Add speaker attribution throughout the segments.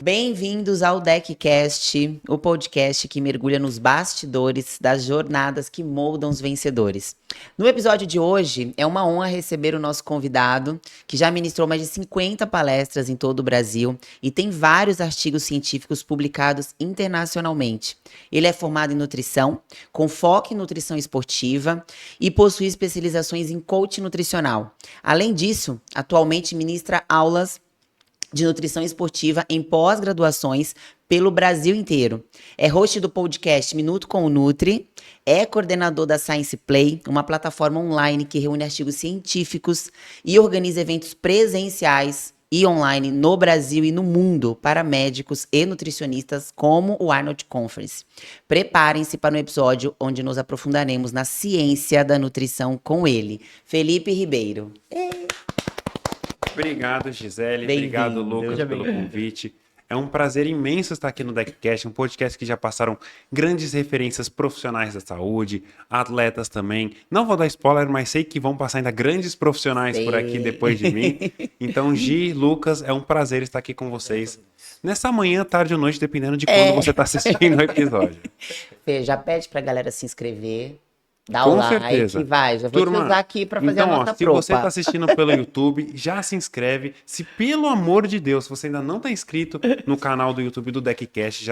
Speaker 1: Bem-vindos ao DeckCast, o podcast que mergulha nos bastidores das jornadas que moldam os vencedores. No episódio de hoje, é uma honra receber o nosso convidado, que já ministrou mais de 50 palestras em todo o Brasil e tem vários artigos científicos publicados internacionalmente. Ele é formado em nutrição, com foco em nutrição esportiva e possui especializações em coaching nutricional. Além disso, atualmente ministra aulas de nutrição esportiva em pós-graduações pelo Brasil inteiro. É host do podcast Minuto com o Nutri, é coordenador da Science Play, uma plataforma online que reúne artigos científicos e organiza eventos presenciais e online no Brasil e no mundo para médicos e nutricionistas, como o Arnold Conference. Preparem-se para um episódio onde nos aprofundaremos na ciência da nutrição com ele, Felipe Ribeiro.
Speaker 2: Obrigado, Gisele. Obrigado, Lucas, pelo convite. É um prazer imenso estar aqui no DeckCast, um podcast que já passaram grandes referências profissionais da saúde, atletas também. Não vou dar spoiler, mas sei que vão passar ainda grandes profissionais por aqui depois de mim. Então, Gi, Lucas, é um prazer estar aqui com vocês nessa manhã, tarde ou noite, dependendo de quando você está assistindo o episódio.
Speaker 1: Fê, já pede pra galera se inscrever. Dá
Speaker 2: Com
Speaker 1: o like,
Speaker 2: certeza.
Speaker 1: vai, já vou te usar aqui pra fazer a nossa
Speaker 2: se
Speaker 1: propa.
Speaker 2: você está assistindo pelo YouTube, já se inscreve. Se, pelo amor de Deus, você ainda não está inscrito no canal do YouTube do DeckCast,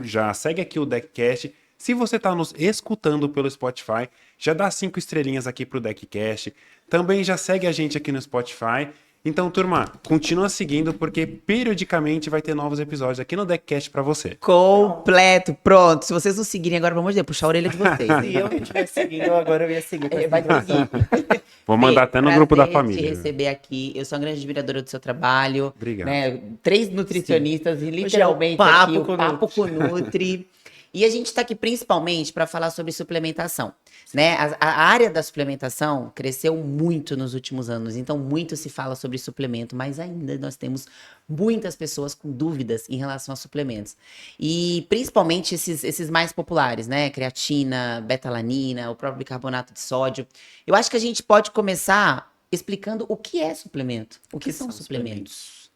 Speaker 2: já segue aqui o DeckCast. Se você está nos escutando pelo Spotify, já dá 5 estrelinhas aqui pro DeckCast. Também já segue a gente aqui no Spotify. Então, turma, continua seguindo, porque periodicamente vai ter novos episódios aqui no DeckCast pra você.
Speaker 1: Completo, pronto. Se vocês não seguirem agora, vamos puxar a orelha de vocês.
Speaker 3: Se eu não estiver seguindo, agora eu ia seguir.
Speaker 1: Vai seguir.
Speaker 2: Vou mandar até no grupo da família.
Speaker 1: Te receber aqui. Eu sou uma grande admiradora do seu trabalho.
Speaker 2: Obrigado.
Speaker 1: Né? 3 nutricionistas e literalmente
Speaker 3: Hoje é o
Speaker 1: aqui
Speaker 3: papo
Speaker 1: o
Speaker 3: com o
Speaker 1: papo com o Nutri. E a gente está aqui principalmente para falar sobre suplementação. Né? A área da suplementação cresceu muito nos últimos anos, então muito se fala sobre suplemento, mas ainda nós temos muitas pessoas com dúvidas em relação a suplementos. E principalmente esses mais populares, né? Creatina, betalanina, o próprio bicarbonato de sódio. Eu acho que a gente pode começar explicando o que é suplemento. O que são suplementos?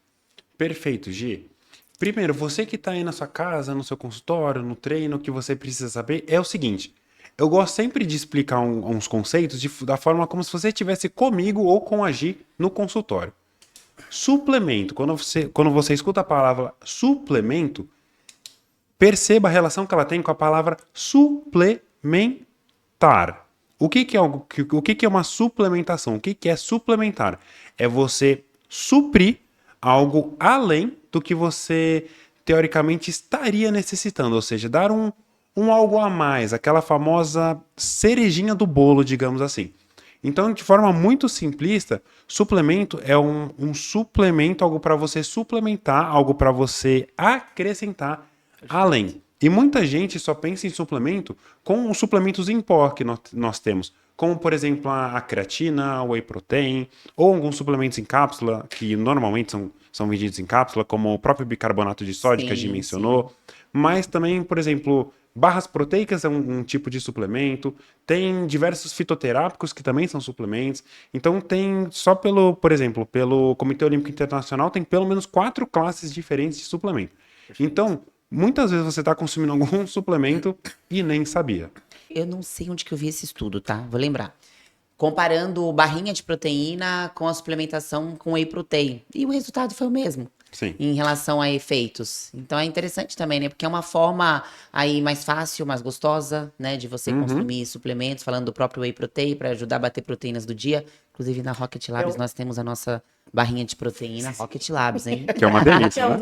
Speaker 2: Perfeito, Gi. Primeiro, você que está aí na sua casa, no seu consultório, no treino, o que você precisa saber é o seguinte. Eu gosto sempre de explicar uns conceitos da forma como se você estivesse comigo ou com a Gi no consultório. Suplemento. Quando você escuta a palavra suplemento, perceba a relação que ela tem com a palavra suplementar. O que é uma suplementação? O que é suplementar? É você suprir algo além do que você, teoricamente, estaria necessitando. Ou seja, dar um algo a mais, aquela famosa cerejinha do bolo, digamos assim. Então, de forma muito simplista, suplemento é um suplemento, algo para você suplementar, algo para você acrescentar além. E muita gente só pensa em suplemento com os suplementos em pó que nós temos, como, por exemplo, a creatina, a whey protein, ou alguns suplementos em cápsula, que normalmente são vendidos em cápsula, como o próprio bicarbonato de sódio, que a gente mencionou. Sim. Mas também, por exemplo, barras proteicas é um tipo de suplemento. Tem diversos fitoterápicos que também são suplementos. Então tem, por exemplo, pelo Comitê Olímpico Internacional, tem pelo menos 4 classes diferentes de suplemento. Então, muitas vezes você está consumindo algum suplemento e nem sabia.
Speaker 1: Eu não sei onde que eu vi esse estudo, tá? Vou lembrar. Comparando barrinha de proteína com a suplementação com whey protein. E o resultado foi o mesmo.
Speaker 2: Sim.
Speaker 1: Em relação a efeitos. Então é interessante também, né? Porque é uma forma aí mais fácil, mais gostosa, né? De você consumir suplementos, falando do próprio whey protein, para ajudar a bater proteínas do dia. Inclusive na Rocket Labs nós temos a nossa barrinha de proteína Rocket Labs, hein?
Speaker 2: Que é uma delícia, né?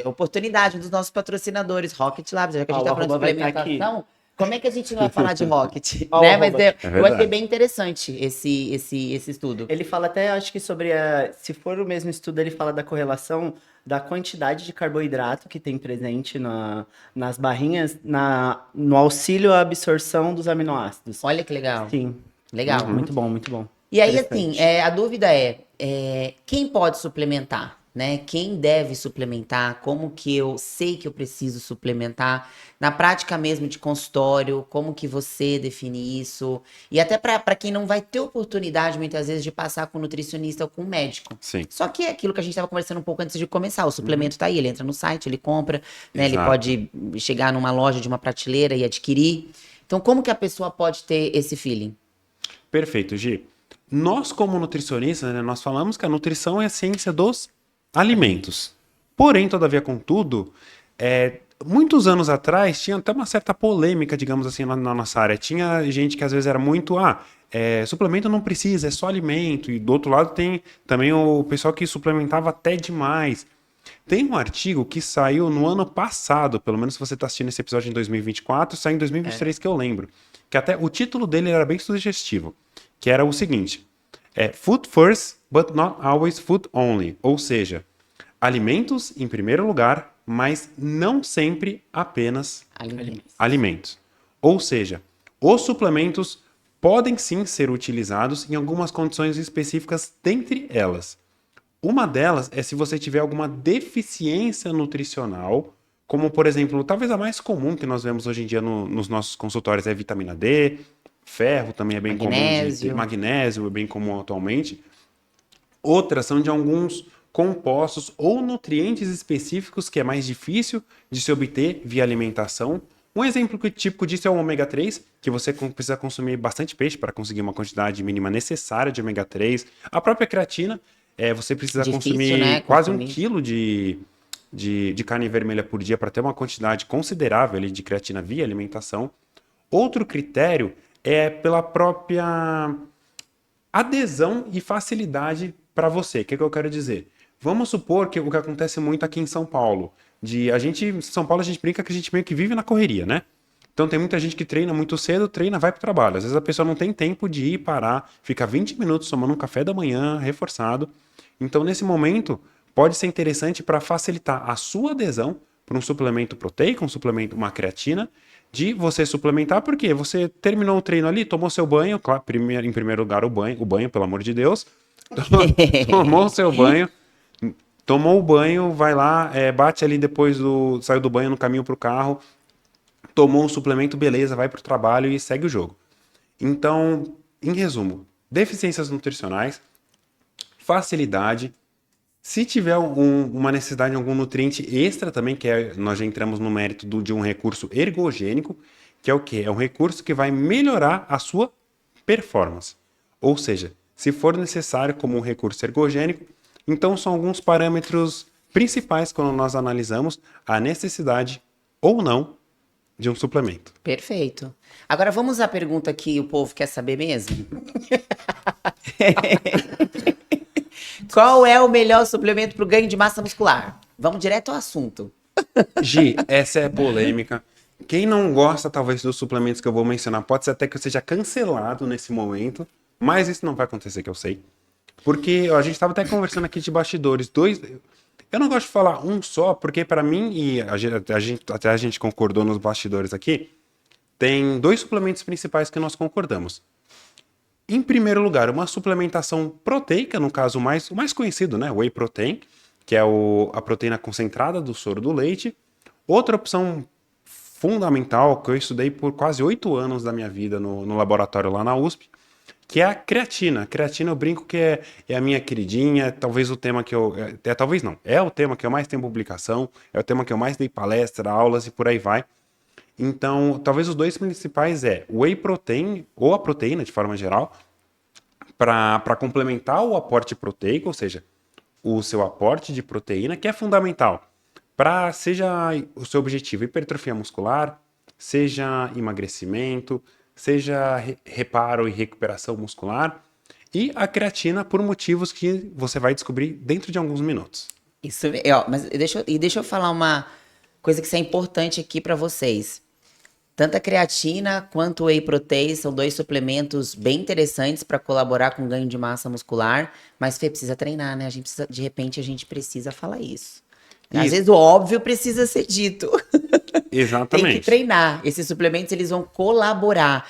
Speaker 1: Oportunidade, um dos nossos patrocinadores, Rocket Labs. Já que a gente tá falando de suplementação, como é que a gente vai falar de Rocket? Né? Mas eu achei bem interessante esse estudo.
Speaker 3: Ele fala até, acho que sobre se for o mesmo estudo, ele fala da correlação da quantidade de carboidrato que tem presente nas barrinhas, no auxílio à absorção dos aminoácidos.
Speaker 1: Olha que legal.
Speaker 3: Sim.
Speaker 1: Legal.
Speaker 3: Muito bom, muito bom.
Speaker 1: E aí, assim, a dúvida é, quem pode suplementar? né? Quem deve suplementar? Como que eu sei que eu preciso suplementar? Na prática mesmo de consultório, como que você define isso? E até para quem não vai ter oportunidade, muitas vezes, de passar com um nutricionista ou com um médico.
Speaker 2: Sim.
Speaker 1: Só que é aquilo que a gente estava conversando um pouco antes de começar. O suplemento tá aí, ele entra no site, ele compra, né? Ele
Speaker 2: Exato.
Speaker 1: pode chegar numa loja de uma prateleira e adquirir. Então, como que a pessoa pode ter esse feeling?
Speaker 2: Perfeito, Gi. Nós, como nutricionistas, né, nós falamos que a nutrição é a ciência dos alimentos. Porém, todavia, contudo, muitos anos atrás tinha até uma certa polêmica, digamos assim, na nossa área. Tinha gente que às vezes era muito, suplemento não precisa, é só alimento. E do outro lado tem também o pessoal que suplementava até demais. Tem um artigo que saiu no ano passado, pelo menos se você está assistindo esse episódio em 2024, saiu em 2023 que eu lembro. Que até o título dele era bem sugestivo, que era o seguinte: Food first, but not always food only. Ou seja, alimentos em primeiro lugar, mas não sempre apenas alimentos. Ou seja, os suplementos podem sim ser utilizados em algumas condições específicas, dentre elas. Uma delas é se você tiver alguma deficiência nutricional, como por exemplo, talvez a mais comum que nós vemos hoje em dia nos nossos consultórios é vitamina D, ferro também é bem comum de ter, magnésio é bem comum atualmente. Outras são de alguns compostos ou nutrientes específicos que é mais difícil de se obter via alimentação. Um exemplo típico disso é o ômega 3, que você precisa consumir bastante peixe para conseguir uma quantidade mínima necessária de ômega 3. A própria creatina, você precisa consumir, né, quase 1 quilo de carne vermelha por dia para ter uma quantidade considerável ali de creatina via alimentação. Outro critério é pela própria adesão e facilidade para você. O que eu quero dizer? Vamos supor que o que acontece muito aqui em São Paulo, em São Paulo a gente brinca que a gente meio que vive na correria, né? Então tem muita gente que treina muito cedo, vai pro trabalho. Às vezes a pessoa não tem tempo de ir parar, fica 20 minutos tomando um café da manhã reforçado. Então nesse momento pode ser interessante para facilitar a sua adesão para um suplemento proteico, uma creatina, de você suplementar, porque você terminou o treino ali, tomou seu banho, claro, em primeiro lugar o banho, pelo amor de Deus, tomou o seu banho, tomou o banho, vai lá, bate ali saiu do banho no caminho pro carro, tomou um suplemento, beleza, vai pro trabalho e segue o jogo. Então, em resumo, deficiências nutricionais, facilidade, se tiver uma necessidade de algum nutriente extra também, nós já entramos no mérito de um recurso ergogênico, que é o quê? É um recurso que vai melhorar a sua performance. Ou seja, se for necessário como um recurso ergogênico, então são alguns parâmetros principais quando nós analisamos a necessidade ou não de um suplemento.
Speaker 1: Perfeito. Agora vamos à pergunta que o povo quer saber mesmo. Qual é o melhor suplemento para o ganho de massa muscular? Vamos direto ao assunto.
Speaker 2: Gi, essa é polêmica. Quem não gosta, talvez, dos suplementos que eu vou mencionar, pode ser até que eu seja cancelado nesse momento, mas isso não vai acontecer, que eu sei. Porque a gente estava até conversando aqui de bastidores. Eu não gosto de falar um só, porque para mim, e até a gente concordou nos bastidores aqui, tem 2 suplementos principais que nós concordamos. Em primeiro lugar, uma suplementação proteica, no caso o mais conhecido, né? Whey protein, que é a proteína concentrada do soro do leite. Outra opção fundamental, que eu estudei por quase 8 anos da minha vida no laboratório lá na USP, que é a creatina. A creatina eu brinco que é a minha queridinha, talvez o tema que talvez não, é o tema que eu mais tenho publicação, é o tema que eu mais dei palestra, aulas e por aí vai. Então, talvez os 2 principais o whey protein, ou a proteína de forma geral, para complementar o aporte proteico, ou seja, o seu aporte de proteína, que é fundamental para, seja o seu objetivo hipertrofia muscular, seja emagrecimento, seja reparo e recuperação muscular, e a creatina por motivos que você vai descobrir dentro de alguns minutos.
Speaker 1: Isso, mas deixa eu falar uma coisa que é importante aqui para vocês. Tanto a creatina quanto o whey protein são 2 suplementos bem interessantes para colaborar com o ganho de massa muscular, mas Fê precisa treinar, né? De repente a gente precisa falar isso. Às vezes o óbvio precisa ser dito.
Speaker 2: Exatamente.
Speaker 1: Tem que treinar. Esses suplementos eles vão colaborar.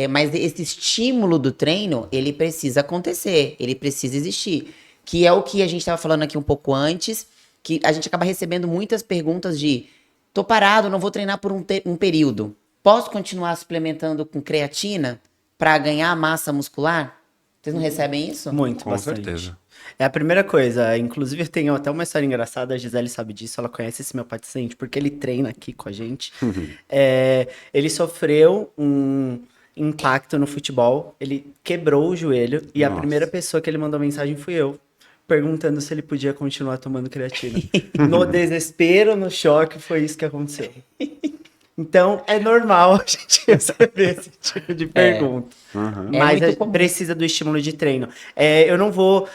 Speaker 1: Mas esse estímulo do treino, ele precisa acontecer, ele precisa existir. que é o que a gente estava falando aqui um pouco antes, que a gente acaba recebendo muitas perguntas de tô parado, não vou treinar por um período. Posso continuar suplementando com creatina para ganhar massa muscular? Vocês não recebem isso?
Speaker 3: Muito,
Speaker 2: Com
Speaker 3: bastante.
Speaker 2: certeza.
Speaker 3: É a primeira coisa. Inclusive, tem até uma história engraçada, a Gisele sabe disso, ela conhece esse meu paciente, porque ele treina aqui com a gente. Ele sofreu um impacto no futebol, ele quebrou o joelho, e a
Speaker 2: Nossa.
Speaker 3: primeira pessoa que ele mandou mensagem fui eu, perguntando se ele podia continuar tomando creatina. No desespero, no choque, foi isso que aconteceu. Então, é normal a gente receber esse tipo de pergunta.
Speaker 2: Uhum.
Speaker 1: É
Speaker 3: Mas
Speaker 1: muito comum.
Speaker 3: precisa do estímulo de treino. Eu não vou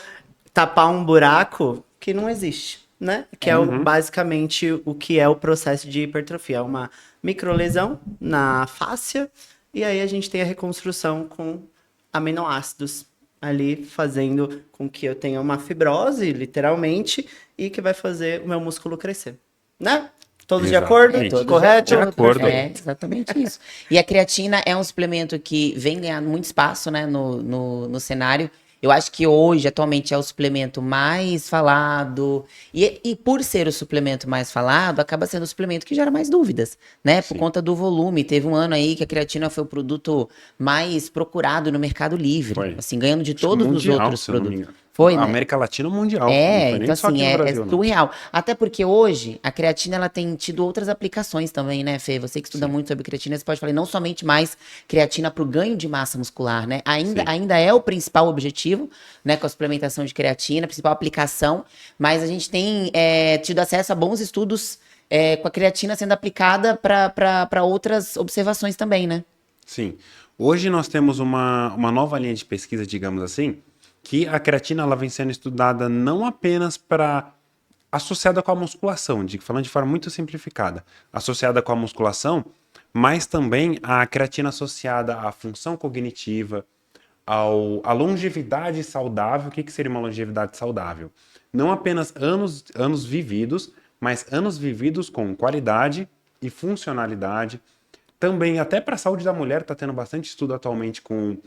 Speaker 3: tapar um buraco que não existe, né? Que é basicamente o que é o processo de hipertrofia. É uma microlesão na fáscia, e aí a gente tem a reconstrução com aminoácidos ali, fazendo com que eu tenha uma fibrose, literalmente, e que vai fazer o meu músculo crescer. Né? Todos de acordo?
Speaker 2: Exatamente.
Speaker 1: Todos
Speaker 3: Correto?
Speaker 2: de acordo.
Speaker 1: É exatamente isso. E a creatina é um suplemento que vem ganhando muito espaço, né, no cenário. Eu acho que hoje, atualmente, é o suplemento mais falado. E por ser o suplemento mais falado, acaba sendo o suplemento que gera mais dúvidas, né? Por
Speaker 2: Sim.
Speaker 1: conta do volume. Teve um ano aí que a creatina foi o produto mais procurado no Mercado Livre.
Speaker 2: Foi.
Speaker 1: Assim, ganhando de
Speaker 2: Acho que
Speaker 1: todos os
Speaker 2: mundial,
Speaker 1: outros
Speaker 2: se eu não me
Speaker 1: produtos.
Speaker 2: engano.
Speaker 1: Foi, né?
Speaker 2: América Latina mundial. não
Speaker 1: É,
Speaker 2: foi nem
Speaker 1: então
Speaker 2: só aqui
Speaker 1: assim,
Speaker 2: no
Speaker 1: é
Speaker 2: Brasil, não.
Speaker 1: surreal. Até porque hoje a creatina ela tem tido outras aplicações também, né, Fê? Você que estuda muito sobre creatina, você pode falar não somente mais creatina para o ganho de massa muscular, né?
Speaker 2: Sim.
Speaker 1: Ainda é o principal objetivo, né, com a suplementação de creatina, a principal aplicação, mas a gente tem tido acesso a bons estudos com a creatina sendo aplicada para outras observações também, né?
Speaker 2: Sim. Hoje nós temos uma nova linha de pesquisa, digamos assim, que a creatina ela vem sendo estudada não apenas para associada com a musculação, falando de forma muito simplificada, associada com a musculação, mas também a creatina associada à função cognitiva, à longevidade saudável. O que seria uma longevidade saudável? Não apenas anos vividos, mas anos vividos com qualidade e funcionalidade. Também, até para a saúde da mulher, está tendo bastante estudo atualmente com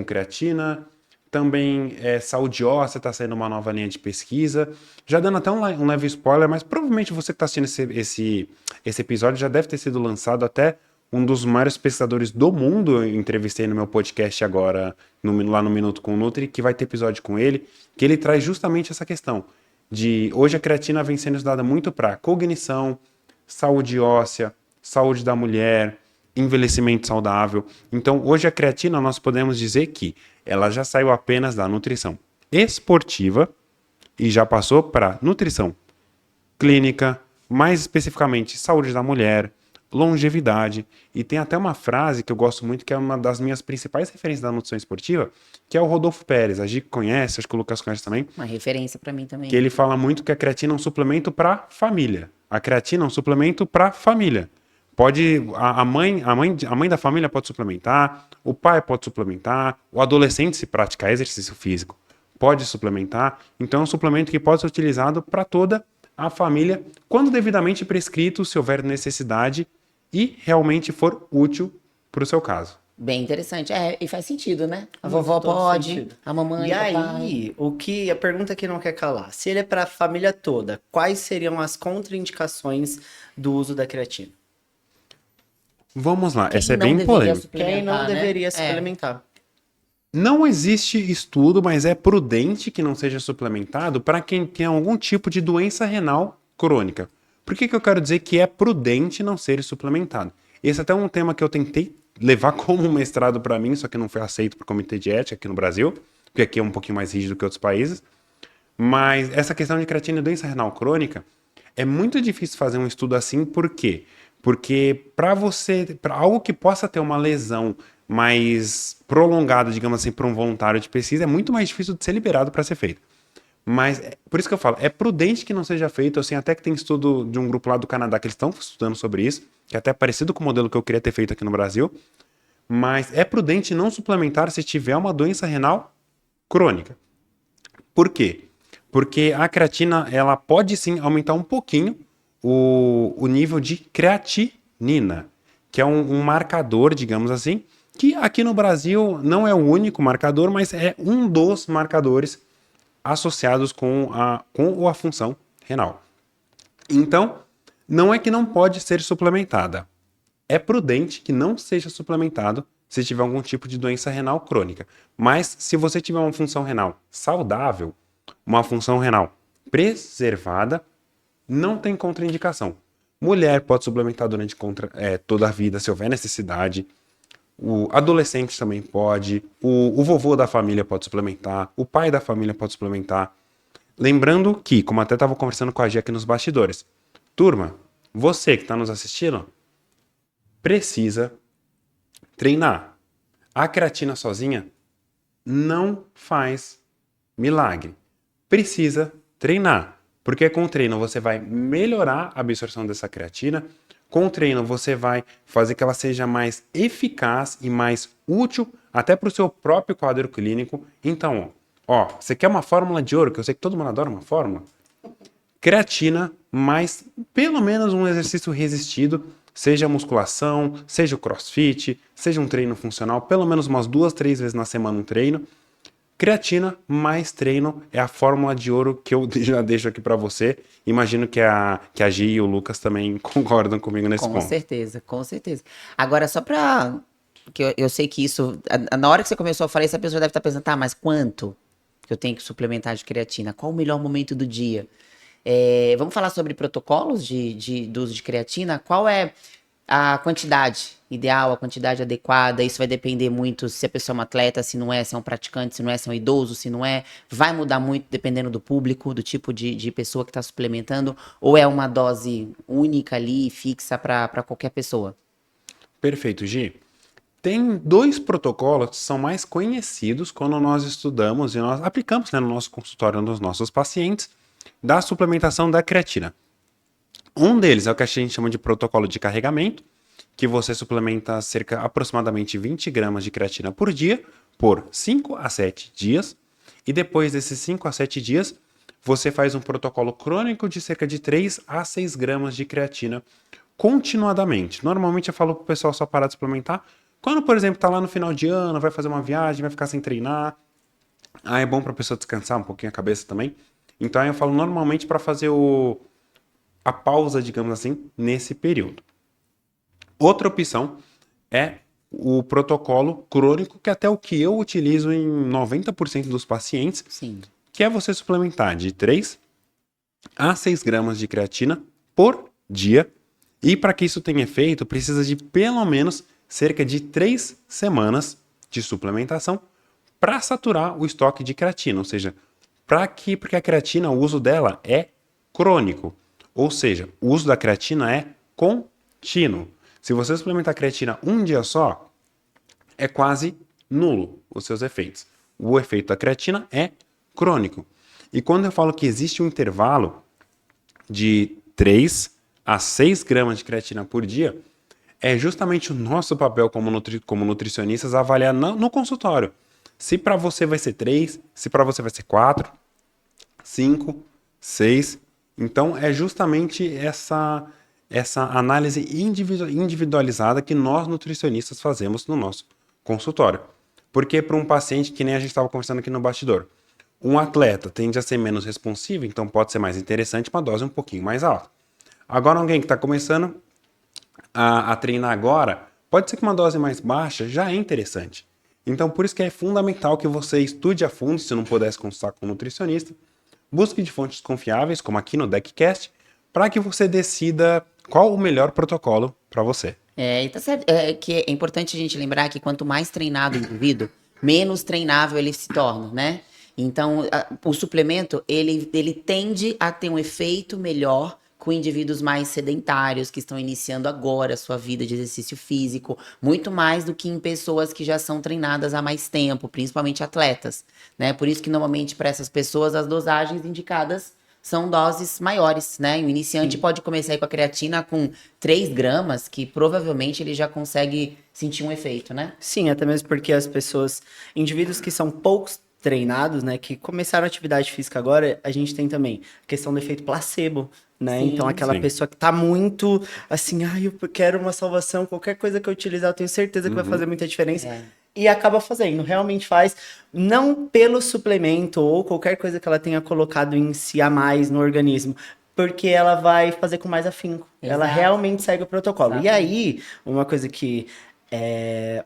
Speaker 2: creatina. Também saúde óssea está sendo uma nova linha de pesquisa. Já dando até um leve spoiler, mas provavelmente você que está assistindo esse episódio já deve ter sido lançado até um dos maiores pesquisadores do mundo. Eu entrevistei no meu podcast agora, lá no Minuto com o Nutri, que vai ter episódio com ele, que ele traz justamente essa questão de hoje a creatina vem sendo estudada muito para cognição, saúde óssea, saúde da mulher, envelhecimento saudável. Então, hoje a creatina nós podemos dizer que ela já saiu apenas da nutrição esportiva e já passou para nutrição clínica, mais especificamente saúde da mulher, longevidade. E tem até uma frase que eu gosto muito, que é uma das minhas principais referências da nutrição esportiva, que é o Rodolfo Pérez. A Gi conhece, acho que o Lucas conhece também.
Speaker 1: Uma referência para mim também.
Speaker 2: Que ele fala muito que a creatina é um suplemento para família. A creatina é um suplemento para família. A mãe da família pode suplementar, o pai pode suplementar, o adolescente, se praticar exercício físico, pode suplementar. Então é um suplemento que pode ser utilizado para toda a família, quando devidamente prescrito, se houver necessidade e realmente for útil para o seu caso.
Speaker 1: Bem interessante. E faz sentido, né? A
Speaker 3: Faz
Speaker 1: vovó
Speaker 3: todo
Speaker 1: pode,
Speaker 3: sentido.
Speaker 1: a mamãe,
Speaker 3: E
Speaker 1: o papai.
Speaker 3: aí, a pergunta que não quer calar, se ele é para a família toda, quais seriam as contraindicações do uso da creatina?
Speaker 2: Vamos lá,
Speaker 1: Quem
Speaker 2: essa é
Speaker 1: não
Speaker 2: bem
Speaker 1: deveria
Speaker 2: polêmica.
Speaker 3: Quem não
Speaker 1: suplementar, né?
Speaker 3: deveria suplementar?
Speaker 2: Não existe estudo, mas é prudente que não seja suplementado para quem tem algum tipo de doença renal crônica. Por que eu quero dizer que é prudente não ser suplementado? Esse até é um tema que eu tentei levar como mestrado para mim, só que não foi aceito por comitê de ética aqui no Brasil, porque aqui é um pouquinho mais rígido que outros países. Mas essa questão de creatina e doença renal crônica é muito difícil fazer um estudo assim, por quê? Porque para algo que possa ter uma lesão mais prolongada, digamos assim, para um voluntário de pesquisa, é muito mais difícil de ser liberado para ser feito. Mas, por isso que eu falo, é prudente que não seja feito, assim, até que tem estudo de um grupo lá do Canadá que eles estão estudando sobre isso, que é até parecido com o modelo que eu queria ter feito aqui no Brasil, mas é prudente não suplementar se tiver uma doença renal crônica. Por quê? Porque a creatina, ela pode sim aumentar um pouquinho o nível de creatinina, que é um marcador, digamos assim, que aqui no Brasil não é o único marcador, mas é um dos marcadores associados com a função renal. Então, não é que não pode ser suplementada. É prudente que não seja suplementado se tiver algum tipo de doença renal crônica. Mas se você tiver uma função renal saudável, uma função renal preservada, não tem contraindicação. Mulher pode suplementar durante toda a vida, se houver necessidade. O adolescente também pode. O vovô da família pode suplementar. O pai da família pode suplementar. Lembrando que, como até estava conversando com a Gia aqui nos bastidores, turma, você que está nos assistindo, precisa treinar. A creatina sozinha não faz milagre. Precisa treinar. Porque com o treino você vai melhorar a absorção dessa creatina. Com o treino você vai fazer que ela seja mais eficaz e mais útil até para o seu próprio quadro clínico. Então, ó, você quer uma fórmula de ouro, que eu sei que todo mundo adora uma fórmula? Creatina mais pelo menos um exercício resistido, seja musculação, seja o crossfit, seja um treino funcional, pelo menos umas 2, 3 vezes na semana um treino. Creatina mais treino é a fórmula de ouro que eu já deixo aqui para você. Imagino que a Gi e o Lucas também concordam comigo nesse ponto.
Speaker 1: Com certeza, com certeza. Agora, só pra... que eu sei que isso... Na hora que você começou a falar isso, a pessoa deve estar pensando, tá, mas quanto que eu tenho que suplementar de creatina? Qual o melhor momento do dia? Vamos falar sobre protocolos do uso de creatina? Qual é a quantidade ideal, a quantidade adequada? Isso vai depender muito se a pessoa é um atleta, se não é, se é um praticante, se não é, se é um idoso, se não é. Vai mudar muito dependendo do público, do tipo de pessoa que está suplementando, ou é uma dose única ali, fixa para qualquer pessoa?
Speaker 2: Perfeito, Gi. Tem 2 protocolos que são mais conhecidos quando nós estudamos e nós aplicamos, né, no nosso consultório nos nossos pacientes da suplementação da creatina. Um deles é o que a gente chama de protocolo de carregamento, que você suplementa aproximadamente 20 gramas de creatina por dia, por 5 a 7 dias. E depois desses 5 a 7 dias, você faz um protocolo crônico de cerca de 3 a 6 gramas de creatina continuadamente. Normalmente eu falo pro pessoal só parar de suplementar quando, por exemplo, tá lá no final de ano, vai fazer uma viagem, vai ficar sem treinar. É bom pra pessoa descansar um pouquinho a cabeça também. Então aí eu falo normalmente para fazer a pausa, digamos assim, nesse período. Outra opção é o protocolo crônico, que é até o que eu utilizo em 90% dos pacientes,
Speaker 1: Sim.
Speaker 2: que é você suplementar de 3 a 6 gramas de creatina por dia. E para que isso tenha efeito, precisa de pelo menos cerca de 3 semanas de suplementação para saturar o estoque de creatina, ou seja, porque a creatina, o uso dela é crônico. Ou seja, o uso da creatina é contínuo. Se você suplementar a creatina um dia só, é quase nulo os seus efeitos. O efeito da creatina é crônico. E quando eu falo que existe um intervalo de 3 a 6 gramas de creatina por dia, é justamente o nosso papel como nutricionistas avaliar no consultório. Se para você vai ser 3, se para você vai ser 4, 5, 6. Então, é justamente essa análise individualizada que nós nutricionistas fazemos no nosso consultório. Porque para um paciente, que nem a gente estava conversando aqui no bastidor, um atleta tende a ser menos responsivo, então pode ser mais interessante uma dose um pouquinho mais alta. Agora, alguém que está começando a treinar agora, pode ser que uma dose mais baixa já é interessante. Então, por isso que é fundamental que você estude a fundo, se não pudesse consultar com um nutricionista, busque de fontes confiáveis, como aqui no DECcast, para que você decida qual o melhor protocolo para você.
Speaker 1: E tá certo. Que é importante a gente lembrar que quanto mais treinado o indivíduo, menos treinável ele se torna, né? Então, o suplemento, ele tende a ter um efeito melhor com indivíduos mais sedentários, que estão iniciando agora a sua vida de exercício físico, muito mais do que em pessoas que já são treinadas há mais tempo, principalmente atletas, né? Por isso que normalmente para essas pessoas as dosagens indicadas são doses maiores, né? O iniciante pode começar aí com a creatina com 3 gramas, que provavelmente ele já consegue sentir um efeito, né?
Speaker 3: Sim, até mesmo porque as pessoas, indivíduos que são poucos treinados, né, que começaram a atividade física agora, a gente tem também a questão do efeito placebo, né?
Speaker 1: Sim,
Speaker 3: então aquela pessoa que tá muito assim, eu quero uma salvação, qualquer coisa que eu utilizar, eu tenho certeza que vai fazer muita diferença. e acaba fazendo. Realmente faz, não pelo suplemento ou qualquer coisa que ela tenha colocado em si a mais no organismo, porque ela vai fazer com mais afinco. Ela
Speaker 1: Exato.
Speaker 3: realmente segue o protocolo. E
Speaker 1: Exatamente.
Speaker 3: aí, uma coisa que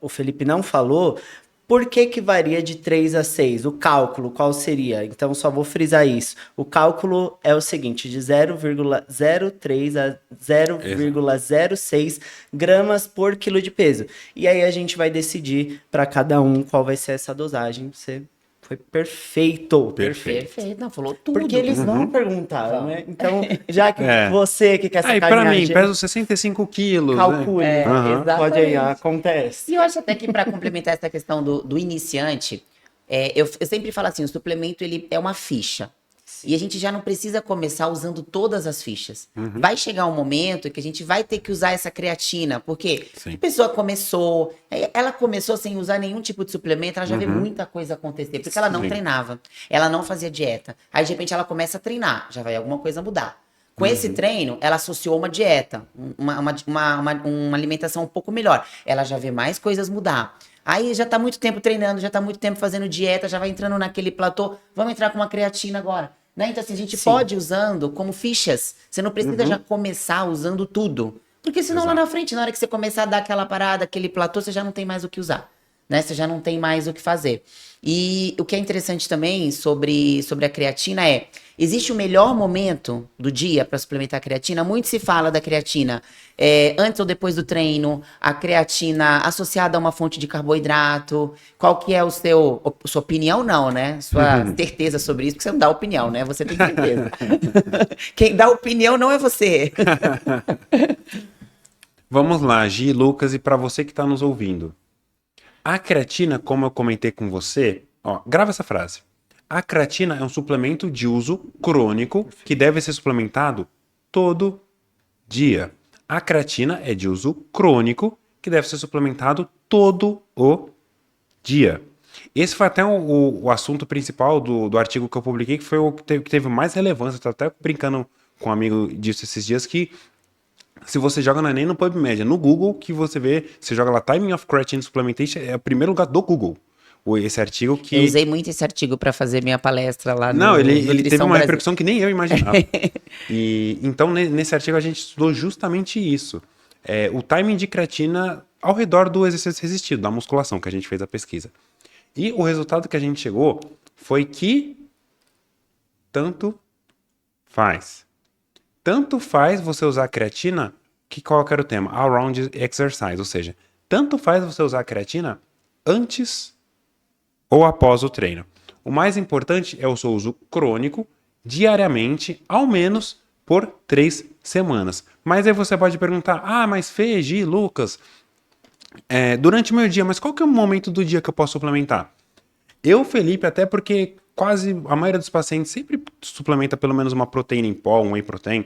Speaker 3: o Felipe não falou, por que que varia de 3 a 6? O cálculo, qual seria? Então, só vou frisar isso. O cálculo é o seguinte, de 0,03 a
Speaker 2: Exato.
Speaker 3: 0,06 gramas por quilo de peso. E aí a gente vai decidir para cada um qual vai ser essa dosagem. Você foi perfeito,
Speaker 2: Perfeito.
Speaker 1: Perfeito. Não, falou tudo.
Speaker 3: Porque eles vão
Speaker 2: Uhum.
Speaker 3: perguntar,
Speaker 1: Vão.
Speaker 3: né? Então, já que
Speaker 2: É.
Speaker 3: você que quer
Speaker 2: Aí, pra
Speaker 3: sacanear a
Speaker 2: mim,
Speaker 3: gente,
Speaker 2: peso 65 quilos, né?
Speaker 3: calcule.
Speaker 2: Aham.
Speaker 3: Pode aí,
Speaker 1: Exatamente.
Speaker 3: acontece.
Speaker 1: E eu acho até que para complementar essa questão do iniciante, eu sempre falo assim, o suplemento ele é uma ficha. E a gente já não precisa começar usando todas as fichas. Vai chegar um momento que a gente vai ter que usar essa creatina, porque
Speaker 2: Sim.
Speaker 1: a pessoa começou, ela começou sem usar nenhum tipo de suplemento, ela já vê muita coisa acontecer, porque ela não
Speaker 2: Sim.
Speaker 1: treinava, ela não fazia dieta. Aí de repente ela começa a treinar, já vai alguma coisa mudar. Com esse treino, ela associou uma dieta, uma alimentação um pouco melhor. Ela já vê mais coisas mudar. Aí já tá muito tempo treinando, já tá muito tempo fazendo dieta, já vai entrando naquele platô. Vamos entrar com uma creatina agora. Né? Então, assim, a gente
Speaker 3: Sim.
Speaker 1: pode ir usando como fichas. Você não precisa já começar usando tudo. Porque senão lá
Speaker 2: Exato.
Speaker 1: na frente, na hora que você começar a dar aquela parada, aquele platô, você já não tem mais o que usar. Né? Você já não tem mais o que fazer. E o que é interessante também sobre a creatina é, existe o melhor momento do dia para suplementar a creatina? Muito se fala da creatina antes ou depois do treino, a creatina associada a uma fonte de carboidrato. Qual que é sua opinião não, né? Sua certeza sobre isso, porque você não dá opinião, né? Você tem certeza. Quem dá opinião não é você.
Speaker 2: Vamos lá, Gi, Lucas, e para você que está nos ouvindo. A creatina, como eu comentei com você, ó, grava essa frase. A creatina é um suplemento de uso crônico que deve ser suplementado todo dia. A creatina é de uso crônico que deve ser suplementado todo o dia. Esse foi até o assunto principal do artigo que eu publiquei, que foi o que teve mais relevância. Estou até brincando com um amigo disso esses dias, que se você joga não é nem no PubMed, é no Google que você vê, você joga lá Timing of Creatine Supplementation, é o primeiro lugar do Google. Esse artigo
Speaker 1: Eu
Speaker 2: que...
Speaker 1: usei muito esse artigo para fazer minha palestra lá
Speaker 2: Não,
Speaker 1: no
Speaker 2: ele teve
Speaker 1: Nutrição
Speaker 2: uma
Speaker 1: Brasil.
Speaker 2: repercussão que nem eu imaginava. E então, nesse artigo, a gente estudou justamente isso. O timing de creatina ao redor do exercício resistido, da musculação, que a gente fez a pesquisa. E o resultado que a gente chegou foi que tanto faz. Tanto faz você usar a creatina, que qual que era o tema? Around exercise, ou seja, tanto faz você usar a creatina antes ou após o treino. O mais importante é o seu uso crônico, diariamente, ao menos por 3 semanas. Mas aí você pode perguntar, mas Fê, Gi, Lucas, durante o meu dia, mas qual que é o momento do dia que eu posso suplementar? Eu, Felipe, até porque quase a maioria dos pacientes sempre suplementa pelo menos uma proteína em pó, um whey protein,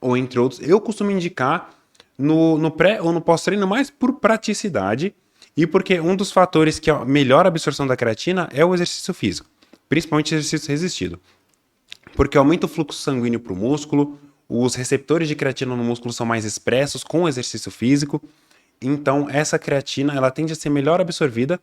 Speaker 2: ou entre outros, eu costumo indicar no pré ou no pós-treino mais por praticidade e porque um dos fatores que melhora a absorção da creatina é o exercício físico, principalmente exercício resistido, porque aumenta o fluxo sanguíneo para o músculo, os receptores de creatina no músculo são mais expressos com o exercício físico, então essa creatina ela tende a ser melhor absorvida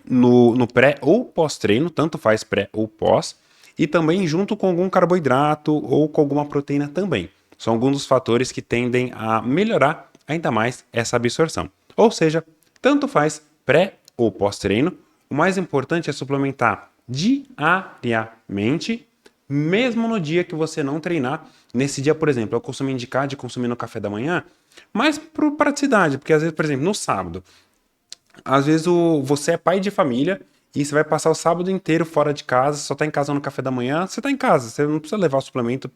Speaker 2: no pré ou pós-treino, tanto faz pré ou pós, e também junto com algum carboidrato ou com alguma proteína também. São alguns dos fatores que tendem a melhorar ainda mais essa absorção. Ou seja, tanto faz pré ou pós-treino, o mais importante é suplementar diariamente, mesmo no dia que você não treinar. Nesse dia, por exemplo, eu costumo indicar de consumir no café da manhã, mas por praticidade, porque às vezes, por exemplo, no sábado, às vezes você é pai de família e você vai passar o sábado inteiro fora de casa, só tá em casa no café da manhã, você tá em casa, você não precisa levar o suplemento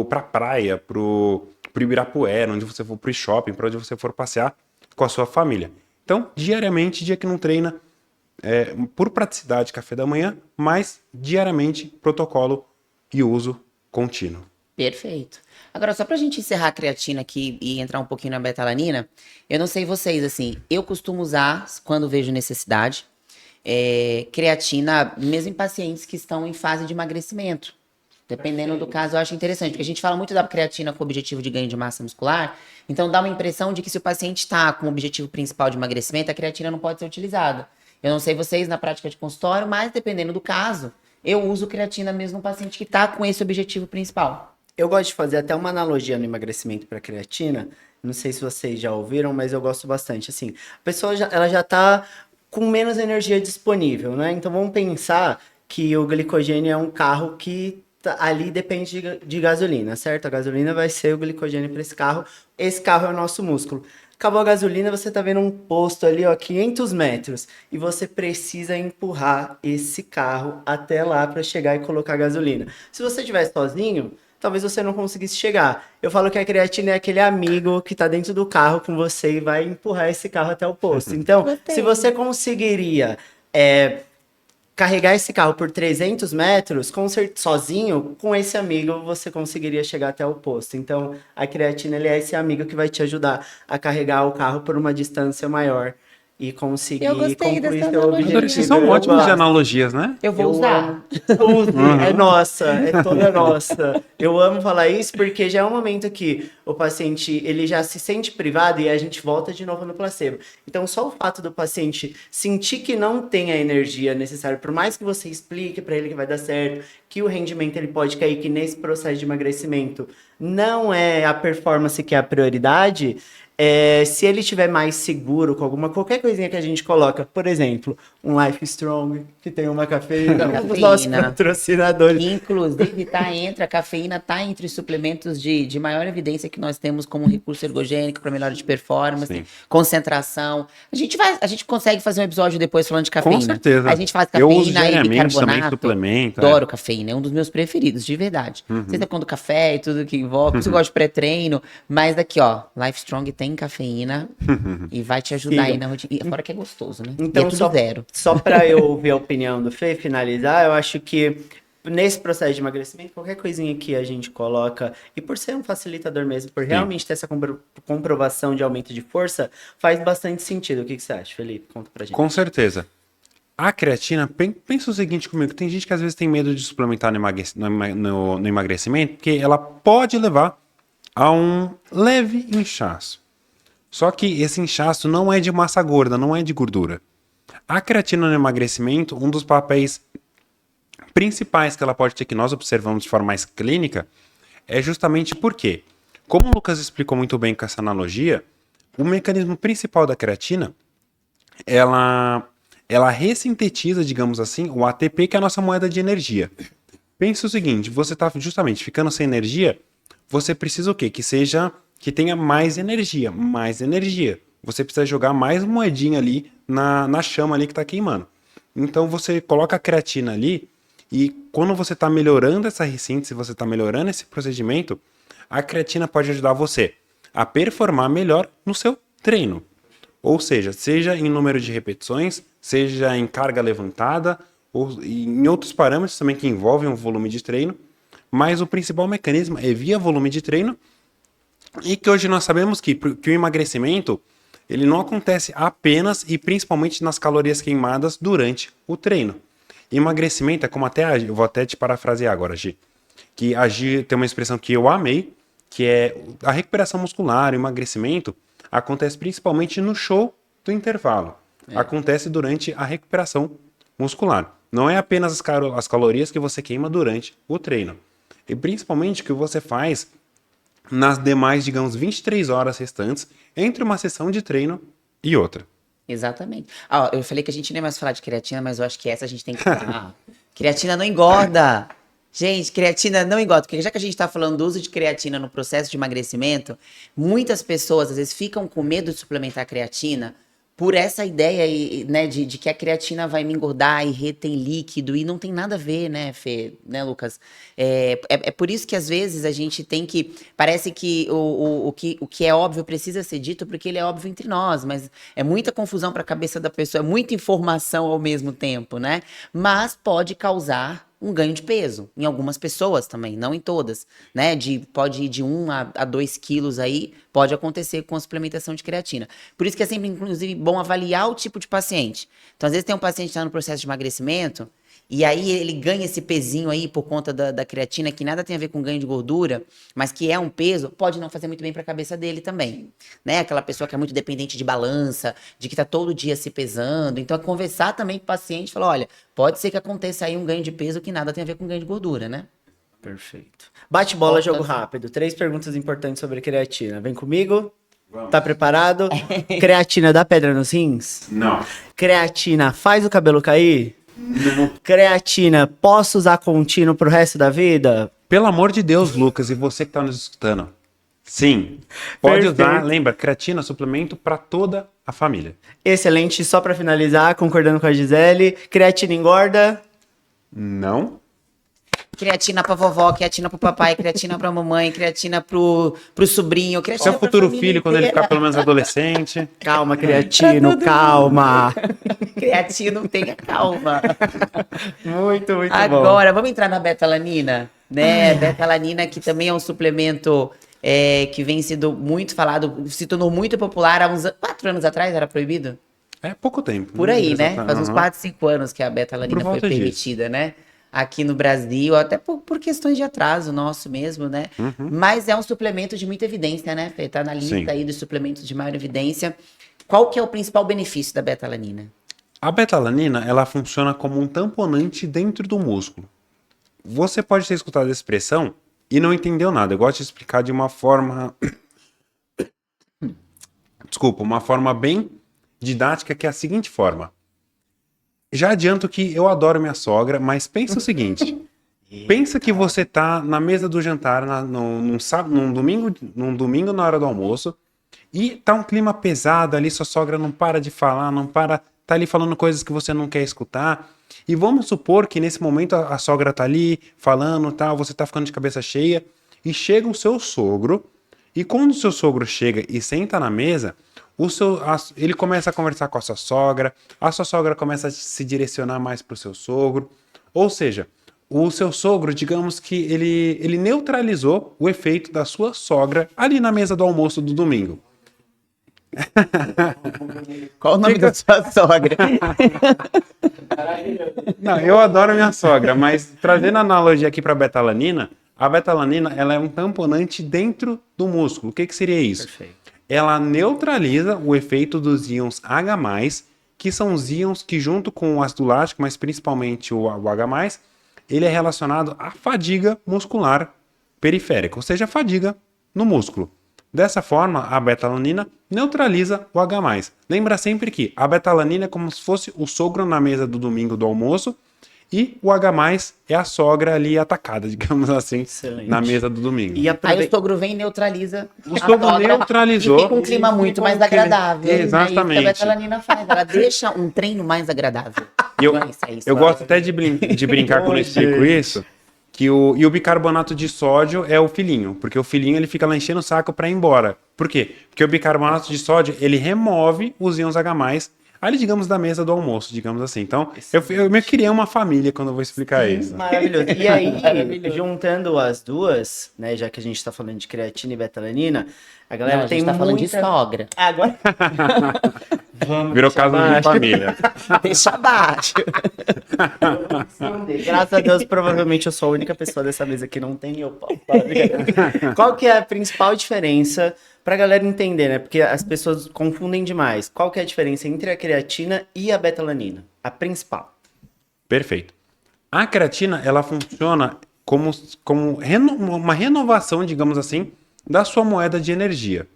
Speaker 2: pra praia, pro Ibirapuera, onde você for pro shopping, pra onde você for passear com a sua família. Então, diariamente, dia que não treina, por praticidade, café da manhã, mas diariamente, protocolo e uso contínuo.
Speaker 1: Perfeito. Agora, só pra gente encerrar a creatina aqui e entrar um pouquinho na betalanina, eu não sei vocês, assim, eu costumo usar quando vejo necessidade, creatina, mesmo em pacientes que estão em fase de emagrecimento. Dependendo do caso, eu acho interessante, porque a gente fala muito da creatina com o objetivo de ganho de massa muscular, então dá uma impressão de que se o paciente está com o objetivo principal de emagrecimento, a creatina não pode ser utilizada. Eu não sei vocês na prática de consultório, mas dependendo do caso, eu uso creatina mesmo no paciente que está com esse objetivo principal.
Speaker 3: Eu gosto de fazer até uma analogia no emagrecimento para creatina. Não sei se vocês já ouviram, mas eu gosto bastante. Assim, a pessoa ela já está com menos energia disponível, né? Então vamos pensar que o glicogênio é um carro que ali depende de gasolina, certo? A gasolina vai ser o glicogênio para esse carro. Esse carro é o nosso músculo. Acabou a gasolina, você tá vendo um posto ali, ó, 500 metros, e você precisa empurrar esse carro até lá para chegar e colocar gasolina. Se você estiver sozinho, talvez você não conseguisse chegar. Eu falo que a creatina é aquele amigo que tá dentro do carro com você e vai empurrar esse carro até o posto. Então,
Speaker 1: Gostei.
Speaker 3: se você conseguiria carregar esse carro por 300 metros, sozinho, com esse amigo você conseguiria chegar até o posto. Então, a creatina ele é esse amigo que vai te ajudar a carregar o carro por uma distância maior e conseguir
Speaker 1: Eu gostei
Speaker 3: concluir
Speaker 1: dessa
Speaker 3: seu
Speaker 1: analogia.
Speaker 3: objetivo.
Speaker 2: Vocês são
Speaker 3: Eu
Speaker 2: ótimos de
Speaker 3: gosto.
Speaker 2: analogias, né?
Speaker 1: Eu vou usar.
Speaker 3: Use, é nossa, é toda nossa. Eu amo falar isso porque já é um momento que o paciente ele já se sente privado e a gente volta de novo no placebo. Então, só o fato do paciente sentir que não tem a energia necessária, por mais que você explique para ele que vai dar certo, que o rendimento ele pode cair, que nesse processo de emagrecimento não é a performance que é a prioridade. Se ele estiver mais seguro com qualquer coisinha que a gente coloca, por exemplo, um Life Strong, que tem uma cafeína, os nossos
Speaker 1: Cafeína.
Speaker 3: patrocinadores.
Speaker 1: Que, inclusive, a cafeína está entre os suplementos de maior evidência que nós temos como recurso ergogênico para melhora de performance,
Speaker 2: Sim.
Speaker 1: concentração. A gente consegue fazer um episódio depois falando de cafeína.
Speaker 2: Com certeza.
Speaker 1: A gente faz
Speaker 2: Eu uso
Speaker 1: cafeína e
Speaker 2: diariamente também,
Speaker 1: bicarbonato.
Speaker 2: suplemento.
Speaker 1: Adoro cafeína, é um dos meus preferidos, de verdade. Você tá falando do café e tudo que envolve, por isso eu gosto de pré-treino, mas daqui, ó, Life Strong tem cafeína e vai te ajudar aí na rotina. E fora que é gostoso, né?
Speaker 3: Então,
Speaker 1: E é tudo zero.
Speaker 3: só para eu ouvir a opinião do Fê e finalizar, eu acho que nesse processo de emagrecimento, qualquer coisinha que a gente coloca, e por ser um facilitador mesmo, por realmente ter essa comprovação de aumento de força, faz bastante sentido. O que você acha, Felipe? Conta pra gente.
Speaker 2: Com certeza. A creatina, pensa o seguinte comigo, tem gente que às vezes tem medo de suplementar no emagrecimento, porque ela pode levar a um leve inchaço. Só que esse inchaço não é de massa gorda, não é de gordura. A creatina no emagrecimento, um dos papéis principais que ela pode ter, que nós observamos de forma mais clínica, é justamente porque, como o Lucas explicou muito bem com essa analogia, o mecanismo principal da creatina, ela ressintetiza, digamos assim, o ATP, que é a nossa moeda de energia. Pensa o seguinte, você está justamente ficando sem energia, você precisa o quê? Que tenha mais energia, mais energia. Você precisa jogar mais moedinha ali na chama ali que está queimando. Então você coloca a creatina ali e quando você está melhorando essa ressíntese, você está melhorando esse procedimento, a creatina pode ajudar você a performar melhor no seu treino. Ou seja em número de repetições, seja em carga levantada, ou em outros parâmetros também que envolvem o volume de treino. Mas o principal mecanismo é via volume de treino e que hoje nós sabemos que o emagrecimento ele não acontece apenas e principalmente nas calorias queimadas durante o treino. Emagrecimento é como eu vou até te parafrasear agora, Gi, que a Gi tem uma expressão que eu amei, que é a recuperação muscular, o emagrecimento, acontece principalmente no show do intervalo. Acontece durante a recuperação muscular. Não é apenas as calorias que você queima durante o treino. E principalmente o que você faz nas demais, digamos, 23 horas restantes entre uma sessão de treino e outra.
Speaker 1: Exatamente. Ó, eu falei que a gente nem ia mais falar de creatina, mas eu acho que essa a gente tem que falar. Creatina não engorda. Gente, creatina não engorda. Porque já que a gente tá falando do uso de creatina no processo de emagrecimento, muitas pessoas às vezes ficam com medo de suplementar creatina por essa ideia, né, de que a creatina vai me engordar e retém líquido, e não tem nada a ver, né, Fê, né, Lucas? É por isso que às vezes a gente tem que, parece que o que é óbvio precisa ser dito, porque ele é óbvio entre nós, mas é muita confusão para a cabeça da pessoa, é muita informação ao mesmo tempo, né? Mas pode causar um ganho de peso em algumas pessoas também, não em todas, né? Pode ir de 1 a 2 quilos aí, pode acontecer com a suplementação de creatina. Por isso que é sempre, inclusive, bom avaliar o tipo de paciente. Então, às vezes tem um paciente que está no processo de emagrecimento E aí ele ganha esse pezinho aí por conta da creatina, que nada tem a ver com ganho de gordura, mas que é um peso, pode não fazer muito bem para a cabeça dele também, né? Aquela pessoa que é muito dependente de balança, de que tá todo dia se pesando. Então, é conversar também com o paciente, falar, olha, pode ser que aconteça aí um ganho de peso que nada tem a ver com ganho de gordura, né?
Speaker 3: Perfeito. Bate-bola,
Speaker 1: Volta.
Speaker 3: jogo rápido. 3 perguntas importantes sobre creatina. Vem comigo? Tá preparado? Creatina dá pedra nos rins?
Speaker 2: Não.
Speaker 3: Creatina faz o cabelo cair? Creatina, posso usar contínuo pro resto da vida?
Speaker 2: Pelo amor de Deus, Lucas, e você que tá nos escutando. Sim. Pode
Speaker 3: Perfeito.
Speaker 2: usar, lembra, creatina, suplemento para toda a família.
Speaker 3: Excelente, só pra finalizar, concordando com a Gisele, creatina engorda?
Speaker 2: Não.
Speaker 1: Creatina pra vovó, creatina pro papai, creatina pra mamãe, creatina pro sobrinho, creatina
Speaker 2: Seu
Speaker 1: pra
Speaker 2: futuro
Speaker 1: família
Speaker 2: filho, quando ele
Speaker 1: inteira.
Speaker 2: ficar pelo menos adolescente.
Speaker 3: Calma, creatino, calma.
Speaker 1: Creatino, tenha calma.
Speaker 3: Muito, muito bom.
Speaker 1: Agora, vamos entrar na betalanina, né? Betalanina, que também é um suplemento que vem sendo muito falado, se tornou muito popular há uns 4 anos atrás, era proibido?
Speaker 2: É pouco tempo.
Speaker 1: Por aí, né?
Speaker 2: Exatamente.
Speaker 1: Faz uns
Speaker 2: Aham.
Speaker 1: 4, 5 anos que a betalanina
Speaker 2: Por
Speaker 1: foi
Speaker 2: volta disso.
Speaker 1: permitida, né? Aqui no Brasil, até por questões de atraso nosso mesmo, né? Mas é um suplemento de muita evidência, né, Fê? Tá na lista
Speaker 2: Sim.
Speaker 1: aí dos suplementos de maior evidência. Qual que é o principal benefício da betalanina?
Speaker 2: A betalanina, ela funciona como um tamponante dentro do músculo. Você pode ter escutado a expressão e não entendeu nada. Eu gosto de explicar de uma forma... Desculpa, uma forma bem didática, que é a seguinte forma. Já adianto que eu adoro minha sogra, mas pensa o seguinte. Pensa que você tá na mesa do jantar num domingo na hora do almoço e tá um clima pesado ali, sua sogra não para de falar, não para, tá ali falando coisas que você não quer escutar. E vamos supor que nesse momento a sogra tá ali falando, tal, você tá ficando de cabeça cheia e chega o seu sogro, e quando o seu sogro chega e senta na mesa, ele começa a conversar com a sua sogra começa a se direcionar mais pro seu sogro, ou seja, o seu sogro, digamos que ele neutralizou o efeito da sua sogra ali na mesa do almoço do domingo.
Speaker 1: Qual o nome da sua sogra?
Speaker 2: Não, eu adoro minha sogra, mas trazendo a analogia aqui para betalanina, a betalanina ela é um tamponante dentro do músculo. O que que seria isso?
Speaker 3: Perfeito.
Speaker 2: Ela neutraliza o efeito dos íons H+, que são os íons que junto com o ácido lático, mas principalmente o H+, ele é relacionado à fadiga muscular periférica, ou seja, a fadiga no músculo. Dessa forma, a betalanina neutraliza o H+. Lembra sempre que a betalanina é como se fosse o sogro na mesa do domingo do almoço e o H+ é a sogra ali atacada, digamos assim,
Speaker 3: Excelente.
Speaker 2: na mesa do domingo.
Speaker 3: E
Speaker 1: Aí o
Speaker 3: aproveita...
Speaker 1: sogro vem e neutraliza.
Speaker 2: O
Speaker 1: a
Speaker 2: sogro
Speaker 1: sogra
Speaker 2: neutralizou.
Speaker 1: E fica um clima muito mais agradável. É isso que a
Speaker 2: Exatamente.
Speaker 1: betalanina faz. Ela deixa um treino mais agradável.
Speaker 2: Eu,
Speaker 1: Não é isso, é isso.
Speaker 2: eu gosto até de brincar quando eu explico isso, que o bicarbonato de sódio é o filhinho, porque o filhinho ele fica lá enchendo o saco para ir embora. Por quê? Porque o bicarbonato de sódio ele remove os íons H+, ali digamos da mesa do almoço, digamos assim. Então, eu me criei uma família quando eu vou explicar isso.
Speaker 3: Maravilhoso. E aí, juntando as duas, né, já que a gente tá falando de creatina e betalanina, a galera
Speaker 1: Não, a
Speaker 3: tem
Speaker 1: gente tá falando de
Speaker 3: muita...
Speaker 1: sogra.
Speaker 3: Agora... Vamos
Speaker 2: Virou
Speaker 3: deixar
Speaker 2: caso de
Speaker 3: abaixo.
Speaker 2: família.
Speaker 1: Deixa abaixo.
Speaker 3: Graças a Deus, provavelmente eu sou a única pessoa dessa mesa que não tem meu pau. Qual que é a principal diferença pra galera entender, né? Porque as pessoas confundem demais. Qual que é a diferença entre a creatina e a betalanina? A principal.
Speaker 2: Perfeito. A creatina, ela funciona como uma renovação, digamos assim, da sua moeda de energia.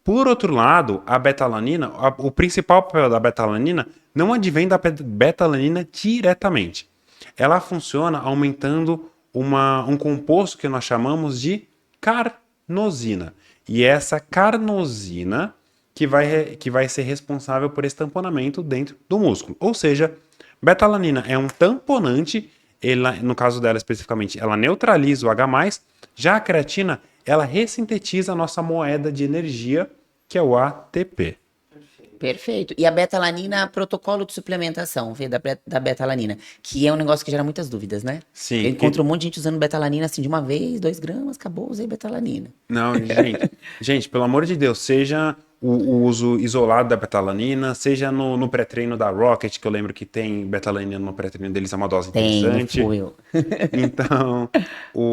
Speaker 2: Por outro lado, a betalanina, o principal papel da betalanina não advém da betalanina diretamente. Ela funciona aumentando um composto que nós chamamos de carnosina. E é essa carnosina que vai ser responsável por esse tamponamento dentro do músculo. Ou seja, betalanina é um tamponante, no caso dela especificamente, ela neutraliza o H+, já a creatina, ela ressintetiza a nossa moeda de energia, que é o ATP.
Speaker 1: Perfeito. E a betalanina, protocolo de suplementação, Fê, da betalanina, que é um negócio que gera muitas dúvidas, né?
Speaker 2: Sim.
Speaker 1: Eu encontro um monte de gente usando betalanina assim de uma vez, 2 gramas, acabou, usei betalanina.
Speaker 2: Não, gente, pelo amor de Deus, seja o uso isolado da betalanina, seja no pré-treino da Rocket, que eu lembro que tem betalanina no pré-treino deles, é uma dose
Speaker 1: Tem,
Speaker 2: interessante.
Speaker 1: fui eu.
Speaker 2: Então,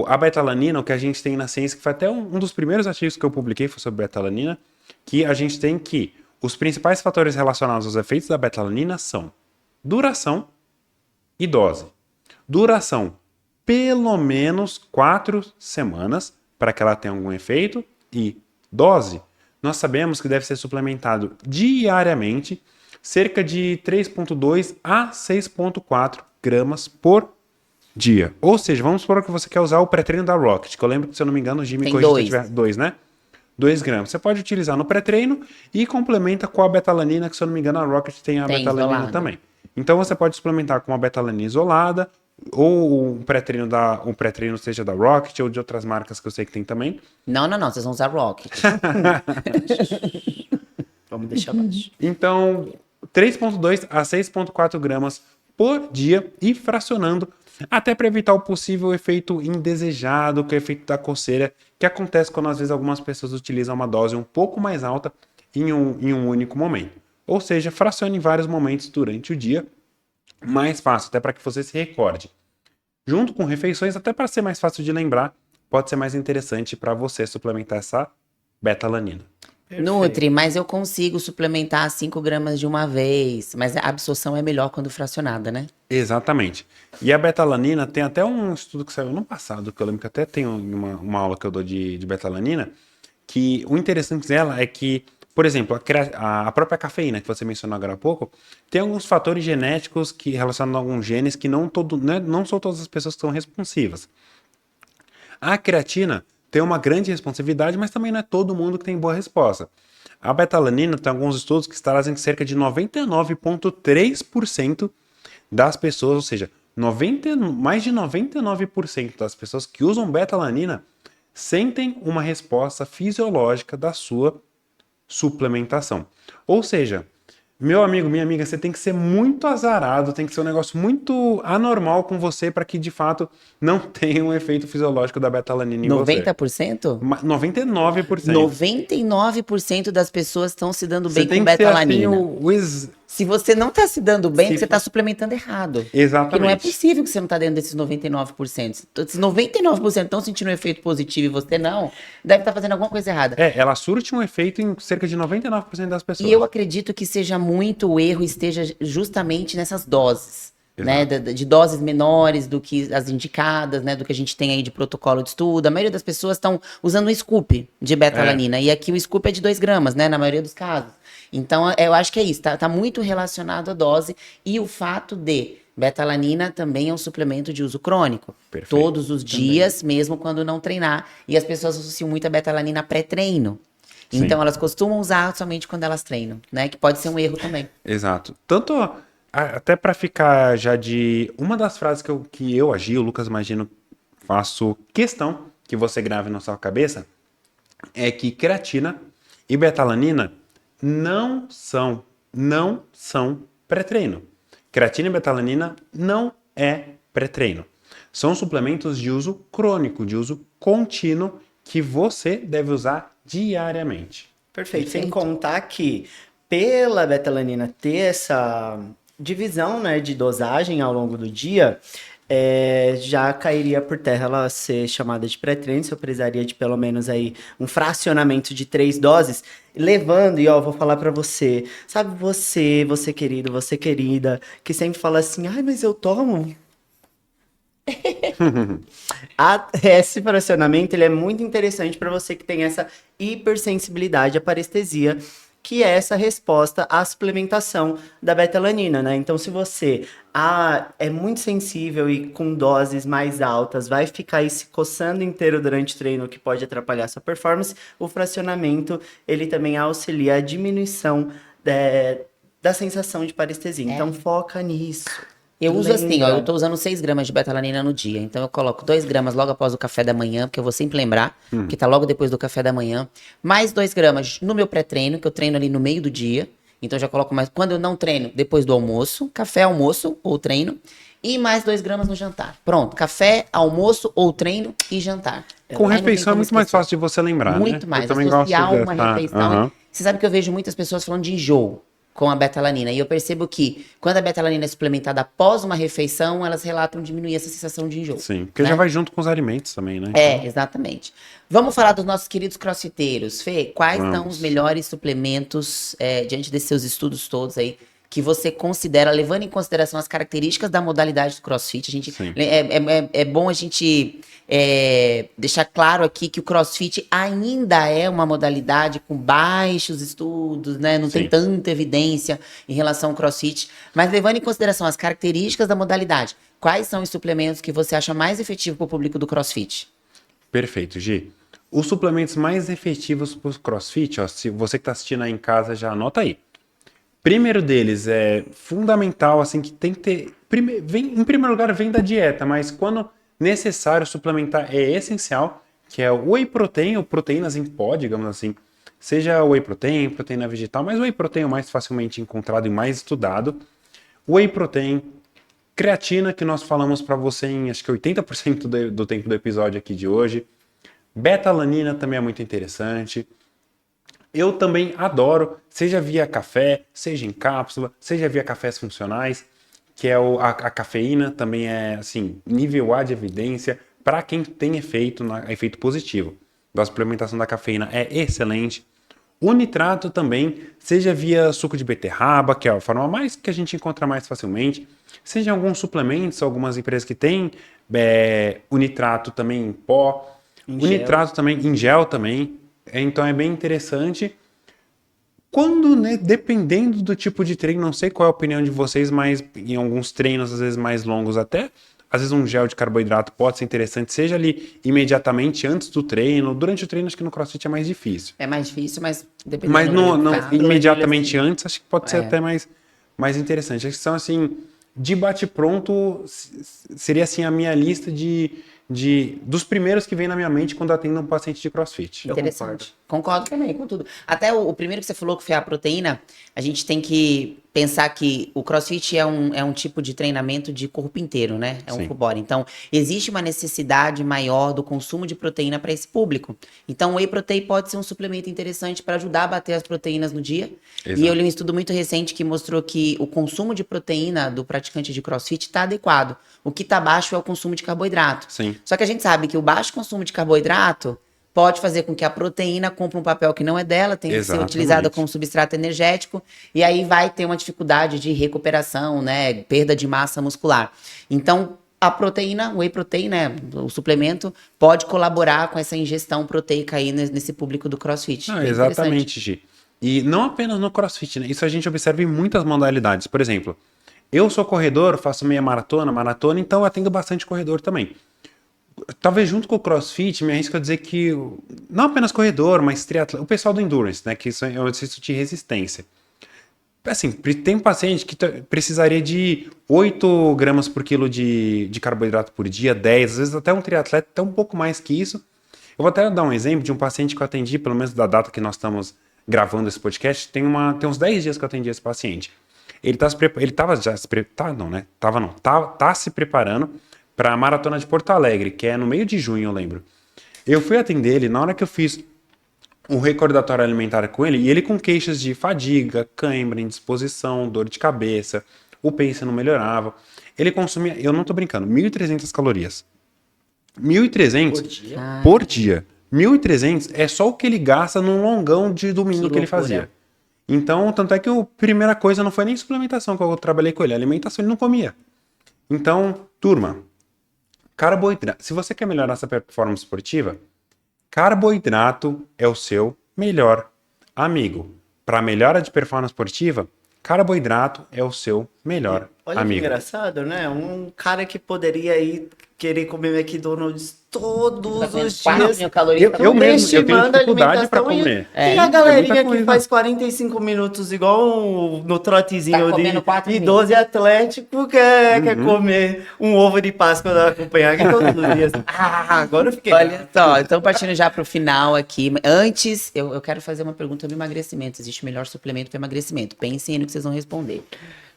Speaker 2: a betalanina, o que a gente tem na ciência, que foi até um dos primeiros artigos que eu publiquei foi sobre betalanina, que a gente tem que os principais fatores relacionados aos efeitos da betalanina são duração e dose. Duração, pelo menos 4 semanas para que ela tenha algum efeito, e dose, nós sabemos que deve ser suplementado diariamente, cerca de 3,2 a 6,4 gramas por dia. Ou seja, vamos supor que você quer usar o pré-treino da Rocket, que eu lembro que, se eu não me engano, o Jimmy
Speaker 1: Tem
Speaker 2: corrige se eu
Speaker 1: 2.
Speaker 2: tiver 2, né? 2 gramas. Você pode utilizar no pré-treino e complementa com a betalanina, que, se eu não me engano, a Rocket tem a
Speaker 1: Tem
Speaker 2: betalanina
Speaker 1: isolado.
Speaker 2: também. Então você pode suplementar com a betalanina isolada, ou um pré-treino seja da Rocket ou de outras marcas que eu sei que tem também.
Speaker 1: Não, vocês vão usar Rocket.
Speaker 3: Vamos deixar baixo.
Speaker 2: Então, 3,2 a 6,4 gramas por dia e fracionando, até para evitar o possível efeito indesejado, que é o efeito da coceira, que acontece quando às vezes algumas pessoas utilizam uma dose um pouco mais alta em um único momento. Ou seja, fracione em vários momentos durante o dia, mais fácil, até para que você se recorde. Junto com refeições, até para ser mais fácil de lembrar, pode ser mais interessante para você suplementar essa betalanina.
Speaker 1: Nutri, mas eu consigo suplementar 5 gramas de uma vez. Mas a absorção é melhor quando fracionada, né?
Speaker 2: Exatamente. E a betalanina, tem até um estudo que saiu no passado, que eu lembro que até tem uma aula que eu dou de betalanina, que o interessante dela é que, por exemplo, a própria cafeína, que você mencionou agora há pouco, tem alguns fatores genéticos que relacionam a alguns genes que não são todas as pessoas que são responsivas. A creatina tem uma grande responsividade, mas também não é todo mundo que tem boa resposta. A betalanina tem alguns estudos que trazem que cerca de 99,3% das pessoas, ou seja, mais de 99% das pessoas que usam betalanina sentem uma resposta fisiológica da sua suplementação. Ou seja, meu amigo, minha amiga, você tem que ser muito azarado, tem que ser um negócio muito anormal com você para que de fato não tenha um efeito fisiológico da betalanina em você.
Speaker 1: 90%?
Speaker 2: 99%.
Speaker 1: 99% das pessoas estão se dando
Speaker 2: Você
Speaker 1: bem
Speaker 2: tem
Speaker 1: com
Speaker 2: que ser assim,
Speaker 1: betalanina. Se você não tá se dando bem,
Speaker 2: Se-
Speaker 1: você tá suplementando errado.
Speaker 2: Exatamente.
Speaker 1: Porque não é possível que você não tá dentro desses 99%. Se esses 99% estão sentindo um efeito positivo e você não, deve estar fazendo alguma coisa errada.
Speaker 2: Ela surte um efeito em cerca de 99% das pessoas.
Speaker 1: E eu acredito que seja muito o erro esteja justamente nessas doses, né? De doses menores do que as indicadas, né? Do que a gente tem aí de protocolo de estudo. A maioria das pessoas estão usando um scoop de betalanina. E aqui o scoop é de 2 gramas, né? Na maioria dos casos. Então, eu acho que é isso. Tá muito relacionado à dose e o fato de betalanina também é um suplemento de uso crônico.
Speaker 2: Perfeito.
Speaker 1: Todos os dias, mesmo quando não treinar. E as pessoas associam muito a betalanina a pré-treino.
Speaker 2: Sim.
Speaker 1: Então, elas costumam usar somente quando elas treinam, né? Que pode ser um erro também.
Speaker 2: Exato. Tanto até para ficar já de uma das frases que eu agi, o Lucas Magino, faço questão que você grave na sua cabeça, é que creatina e betalanina não são pré-treino. Creatina e betalanina não é pré-treino. São suplementos de uso crônico, de uso contínuo, que você deve usar diariamente.
Speaker 3: Perfeito. Sem contar que, pela betalanina ter essa divisão, né, de dosagem ao longo do dia, já cairia por terra ela ser chamada de pré-treino. Eu precisaria de pelo menos aí um fracionamento de 3 doses, levando, e ó, vou falar pra você, sabe, você querido, você querida, que sempre fala assim, ai, mas eu tomo. Esse fracionamento ele é muito interessante para você que tem essa hipersensibilidade à parestesia, que é essa resposta à suplementação da betalanina, né? Então, se você é muito sensível e com doses mais altas, vai ficar aí se coçando inteiro durante o treino, que pode atrapalhar sua performance, o fracionamento, ele também auxilia a diminuição da sensação de parestesia. Então, foca nisso.
Speaker 1: Eu uso assim, ó,
Speaker 3: Lembra.
Speaker 1: eu tô usando 6 gramas de betalanina no dia. Então eu coloco 2 gramas logo após o café da manhã, porque eu vou sempre lembrar, que tá logo depois do café da manhã. Mais 2 gramas no meu pré-treino, que eu treino ali no meio do dia. Então eu já coloco mais. Quando eu não treino, depois do almoço, café, almoço ou treino. E mais 2 gramas no jantar. Pronto, café, almoço ou treino e jantar.
Speaker 2: Com
Speaker 1: Aí não tem
Speaker 2: refeição é
Speaker 1: como
Speaker 2: muito mais
Speaker 1: esquecer.
Speaker 2: fácil de você lembrar, né?
Speaker 1: Muito mais.
Speaker 2: Eu também gosto
Speaker 1: Associar uma
Speaker 2: dessa...
Speaker 1: refeição
Speaker 2: Aham.
Speaker 1: Você sabe que eu vejo muitas pessoas falando de enjoo com a betalanina. E eu percebo que quando a betalanina é suplementada após uma refeição, elas relatam diminuir essa sensação de enjoo.
Speaker 2: Sim, porque
Speaker 1: né?
Speaker 2: já vai junto com os alimentos também, né?
Speaker 1: É, exatamente. Vamos falar dos nossos queridos crossfiteiros. Fê, quais são
Speaker 2: Vamos.
Speaker 1: os melhores suplementos, diante desses seus estudos todos aí, que você considera, levando em consideração as características da modalidade do crossfit?
Speaker 2: Sim.
Speaker 1: É bom a gente deixar claro aqui que o crossfit ainda é uma modalidade com baixos estudos, né? Não tem
Speaker 2: Sim.
Speaker 1: tanta evidência em relação ao crossfit, mas levando em consideração as características da modalidade, quais são os suplementos que você acha mais efetivo para o público do crossfit?
Speaker 2: Perfeito, Gi. Os suplementos mais efetivos para o CrossFit, ó, se você que está assistindo aí em casa, já anota aí. Primeiro deles é fundamental, assim, que tem que ter... em primeiro lugar, vem da dieta, mas quando necessário suplementar é essencial, que é o whey protein, ou proteínas em pó, digamos assim. Seja whey protein, proteína vegetal, mas o whey protein é o mais facilmente encontrado e mais estudado. Whey protein, creatina, que nós falamos para você em acho que 80% do tempo do episódio aqui de hoje. Betalanina também é muito interessante. Eu também adoro, seja via café, seja em cápsula, seja via cafés funcionais, que é a cafeína, também é assim, nível A de evidência para quem tem efeito positivo. A suplementação da cafeína é excelente. O nitrato também, seja via suco de beterraba, que é a forma mais que a gente encontra mais facilmente, seja em alguns suplementos, algumas empresas que têm o nitrato também em pó, o nitrato também em gel também, então é bem interessante. Quando, né, dependendo do tipo de treino, não sei qual é a opinião de vocês, mas em alguns treinos, às vezes mais longos até, às vezes um gel de carboidrato pode ser interessante, seja ali imediatamente antes do treino. Durante o treino, acho que no CrossFit é mais difícil.
Speaker 1: É mais difícil, mas dependendo
Speaker 2: Mas
Speaker 1: do
Speaker 2: não
Speaker 1: caso.
Speaker 2: imediatamente antes, acho que pode ser
Speaker 1: É.
Speaker 2: até mais interessante. Acho que são, assim, de bate-pronto, seria assim a minha lista dos primeiros que vem na minha mente quando atendo um paciente de CrossFit.
Speaker 1: Interessante. Concordo também com tudo. Até o primeiro que você falou, que foi a proteína, a gente tem que pensar que o CrossFit é um tipo de treinamento de corpo inteiro, né? É um
Speaker 2: Sim.
Speaker 1: full body. Então, existe uma necessidade maior do consumo de proteína para esse público. Então, o whey protein pode ser um suplemento interessante para ajudar a bater as proteínas no dia.
Speaker 2: Exato.
Speaker 1: E eu li um estudo muito recente que mostrou que o consumo de proteína do praticante de CrossFit está adequado. O que está baixo é o consumo de carboidrato.
Speaker 2: Sim.
Speaker 1: Só que a gente sabe que o baixo consumo de carboidrato pode fazer com que a proteína cumpra um papel que não é dela, tem que ser
Speaker 2: Exatamente.
Speaker 1: utilizada como substrato energético, e aí vai ter uma dificuldade de recuperação, né, perda de massa muscular. Então, a proteína, o whey protein, né, o suplemento, pode colaborar com essa ingestão proteica aí nesse público do CrossFit.
Speaker 2: Não,
Speaker 1: Bem
Speaker 2: exatamente, Gi. E não apenas no CrossFit, né? Isso a gente observa em muitas modalidades. Por exemplo, eu sou corredor, faço meia maratona, então eu atendo bastante corredor também. Talvez junto com o CrossFit, me arrisco a dizer que não apenas corredor, mas triatleta, o pessoal do Endurance, né, que isso é um exercício de resistência. Assim, tem paciente que precisaria de 8 gramas por quilo de carboidrato por dia, 10, às vezes até um triatleta, até um pouco mais que isso. Eu vou até dar um exemplo de um paciente que eu atendi, pelo menos da data que nós estamos gravando esse podcast, tem uns 10 dias que eu atendi esse paciente. Ele tá se preparando para a Maratona de Porto Alegre, que é no meio de junho, eu lembro. Eu fui atender ele, na hora que eu fiz um recordatório alimentar com ele, e ele com queixas de fadiga, cãibra, indisposição, dor de cabeça, o pace não melhorava. Ele consumia, eu não tô brincando, 1.300 calorias. 1.300 por dia. 1.300 é só o que ele gasta num longão de domingo que ele fazia. Então, tanto é que a primeira coisa não foi nem suplementação que eu trabalhei com ele, a alimentação ele não comia. Então, turma, carboidrato. Se você quer melhorar essa performance esportiva, carboidrato é o seu melhor amigo. Para melhora de performance esportiva, carboidrato é o seu melhor
Speaker 3: Olha
Speaker 2: amigo.
Speaker 3: que engraçado, né? Um cara que poderia ir querer comer McDonald's todos os dias.
Speaker 2: Eu mesmo, eu tenho
Speaker 3: Subestimando a
Speaker 2: dificuldade para
Speaker 3: alimentação
Speaker 2: comer.
Speaker 3: E a galerinha
Speaker 2: muita
Speaker 3: que
Speaker 2: coisa.
Speaker 3: faz 45 minutos igual no trotezinho
Speaker 1: Tá comendo 4
Speaker 3: de
Speaker 1: minutos.
Speaker 3: 12 atlético quer
Speaker 2: Uhum.
Speaker 3: comer um ovo de Páscoa da acompanhar todos os dias. Agora eu fiquei...
Speaker 1: Olha só, então partindo já para o final aqui. Antes, eu quero fazer uma pergunta sobre emagrecimento. Existe o melhor suplemento para emagrecimento? Pensem aí no que vocês vão responder.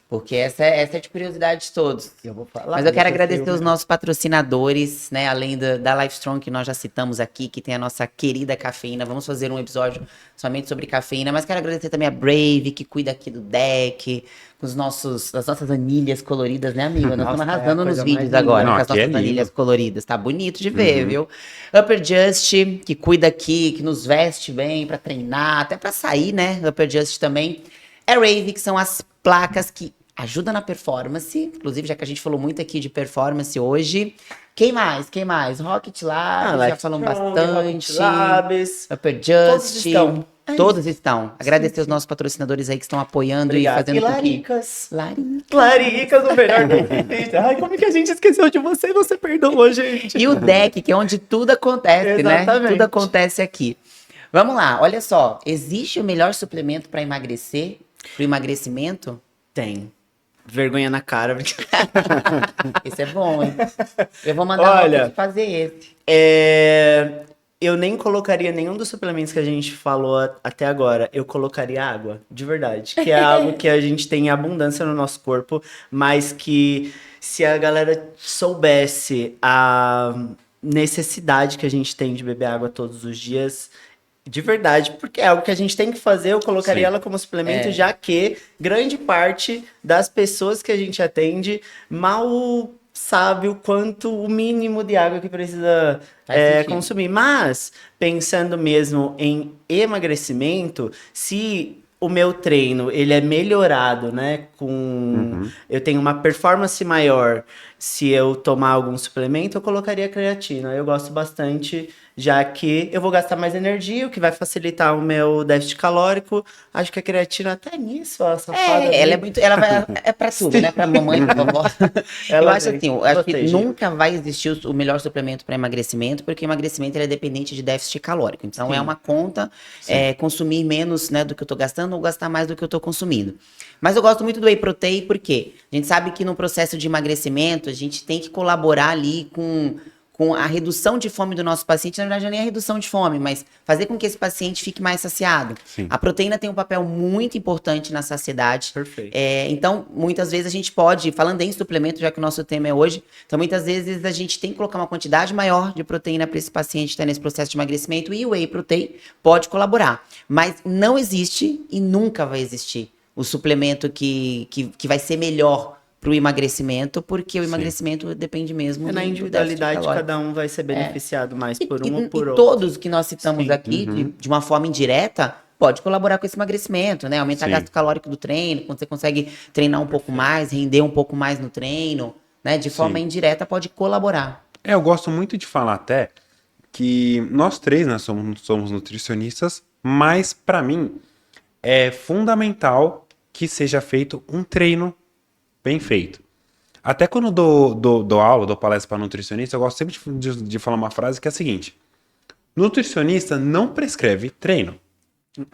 Speaker 1: Porque essa é de curiosidade de todos.
Speaker 3: Eu vou falar.
Speaker 1: Mas eu quero
Speaker 3: desse
Speaker 1: agradecer
Speaker 3: filme.
Speaker 1: os nossos patrocinadores, né? Além da Livestrong, que nós já citamos aqui, que tem a nossa querida cafeína. Vamos fazer um episódio somente sobre cafeína. Mas quero agradecer também a Brave, que cuida aqui do deck, com as nossas anilhas coloridas, né, amiga? Nós estamos
Speaker 3: Nossa,
Speaker 1: arrasando
Speaker 3: é a
Speaker 1: nos
Speaker 3: coisa
Speaker 1: vídeos
Speaker 3: mais linda.
Speaker 1: agora,
Speaker 2: Não,
Speaker 1: com as
Speaker 2: aqui é
Speaker 1: nossas
Speaker 2: lindo.
Speaker 1: anilhas coloridas. Tá bonito de ver, viu? Upper Just, que cuida aqui, que nos veste bem pra treinar, até pra sair, né? Upper Just também. É Rave, que são as placas que ajudam na performance. Inclusive, já que a gente falou muito aqui de performance hoje. Quem mais? Quem mais? Rocket Labs, já
Speaker 3: Life
Speaker 1: falamos
Speaker 3: Strong,
Speaker 1: bastante.
Speaker 3: Rocket Labs.
Speaker 1: Upper
Speaker 3: Todos
Speaker 1: Just.
Speaker 3: estão. É
Speaker 1: Todos
Speaker 3: isso.
Speaker 1: estão. Agradecer os nossos patrocinadores aí que estão apoiando
Speaker 3: Obrigado.
Speaker 1: e fazendo
Speaker 3: E
Speaker 1: com que...
Speaker 3: Laricas.
Speaker 1: Larica.
Speaker 3: Laricas, o melhor que existe. Ai, como é que a gente esqueceu de você e você perdoou, gente?
Speaker 1: E o deck, que é onde tudo acontece, né?
Speaker 3: Exatamente.
Speaker 1: Tudo acontece aqui. Vamos lá, olha só. Existe o melhor suplemento para emagrecer? Para emagrecimento?
Speaker 3: Tem. Vergonha na cara.
Speaker 1: Esse é bom, hein? Eu vou mandar
Speaker 3: Olha,
Speaker 1: Rocket fazer esse.
Speaker 3: Eu nem colocaria nenhum dos suplementos que a gente falou até agora. Eu colocaria água, de verdade. Que é algo que a gente tem em abundância no nosso corpo, mas que se a galera soubesse a necessidade que a gente tem de beber água todos os dias, de verdade, porque é algo que a gente tem que fazer, eu colocaria
Speaker 2: Sim.
Speaker 3: ela como suplemento, já que grande parte das pessoas que a gente atende mal sabe o quanto, o mínimo de água que precisa
Speaker 1: Faz sentido.
Speaker 3: consumir. Mas, pensando mesmo em emagrecimento, se o meu treino ele é melhorado, né, eu tenho uma performance maior, se eu tomar algum suplemento, eu colocaria creatina. Eu gosto bastante, já que eu vou gastar mais energia, o que vai facilitar o meu déficit calórico. Acho que a creatina até nisso, a safada.
Speaker 1: Ela é muito. É pra tudo, né? Pra mamãe, pra vovó. Eu
Speaker 3: Ela
Speaker 1: acho
Speaker 3: vem.
Speaker 1: assim, eu acho que
Speaker 3: Gostei, Gi.
Speaker 1: nunca vai existir o melhor suplemento para emagrecimento, porque o emagrecimento ele é dependente de déficit calórico. Então é uma conta, consumir menos, né, do que eu tô gastando ou gastar mais do que eu tô consumindo. Mas eu gosto muito do whey protein, porque a gente sabe que no processo de emagrecimento a gente tem que colaborar ali com a redução de fome do nosso paciente. Na verdade, não é nem a redução de fome, mas fazer com que esse paciente fique mais saciado.
Speaker 2: Sim.
Speaker 1: A proteína tem um papel muito importante na saciedade.
Speaker 3: Perfeito.
Speaker 1: Então, muitas vezes a gente pode, falando em suplemento, já que o nosso tema é hoje, então muitas vezes a gente tem que colocar uma quantidade maior de proteína para esse paciente estar nesse processo de emagrecimento, e o whey protein pode colaborar. Mas não existe e nunca vai existir o suplemento que vai ser melhor para o emagrecimento, porque o emagrecimento depende mesmo
Speaker 3: Na
Speaker 1: do
Speaker 3: individualidade,
Speaker 1: déficit calórico.
Speaker 3: cada um vai ser beneficiado mais por um ou por
Speaker 1: E
Speaker 3: outro.
Speaker 1: todos que nós citamos
Speaker 3: Sim.
Speaker 1: aqui, de uma forma indireta, pode colaborar com esse emagrecimento, né? Aumentar o
Speaker 2: Sim.
Speaker 1: gasto calórico do treino, quando você consegue treinar um pouco mais, render um pouco mais no treino, né? De forma indireta, pode colaborar.
Speaker 2: Eu gosto muito de falar até que nós três, né, somos nutricionistas, mas para mim é fundamental que seja feito um treino bem feito. Até quando dou aula, dou palestra para nutricionista, eu gosto sempre de falar uma frase que é a seguinte: nutricionista não prescreve treino,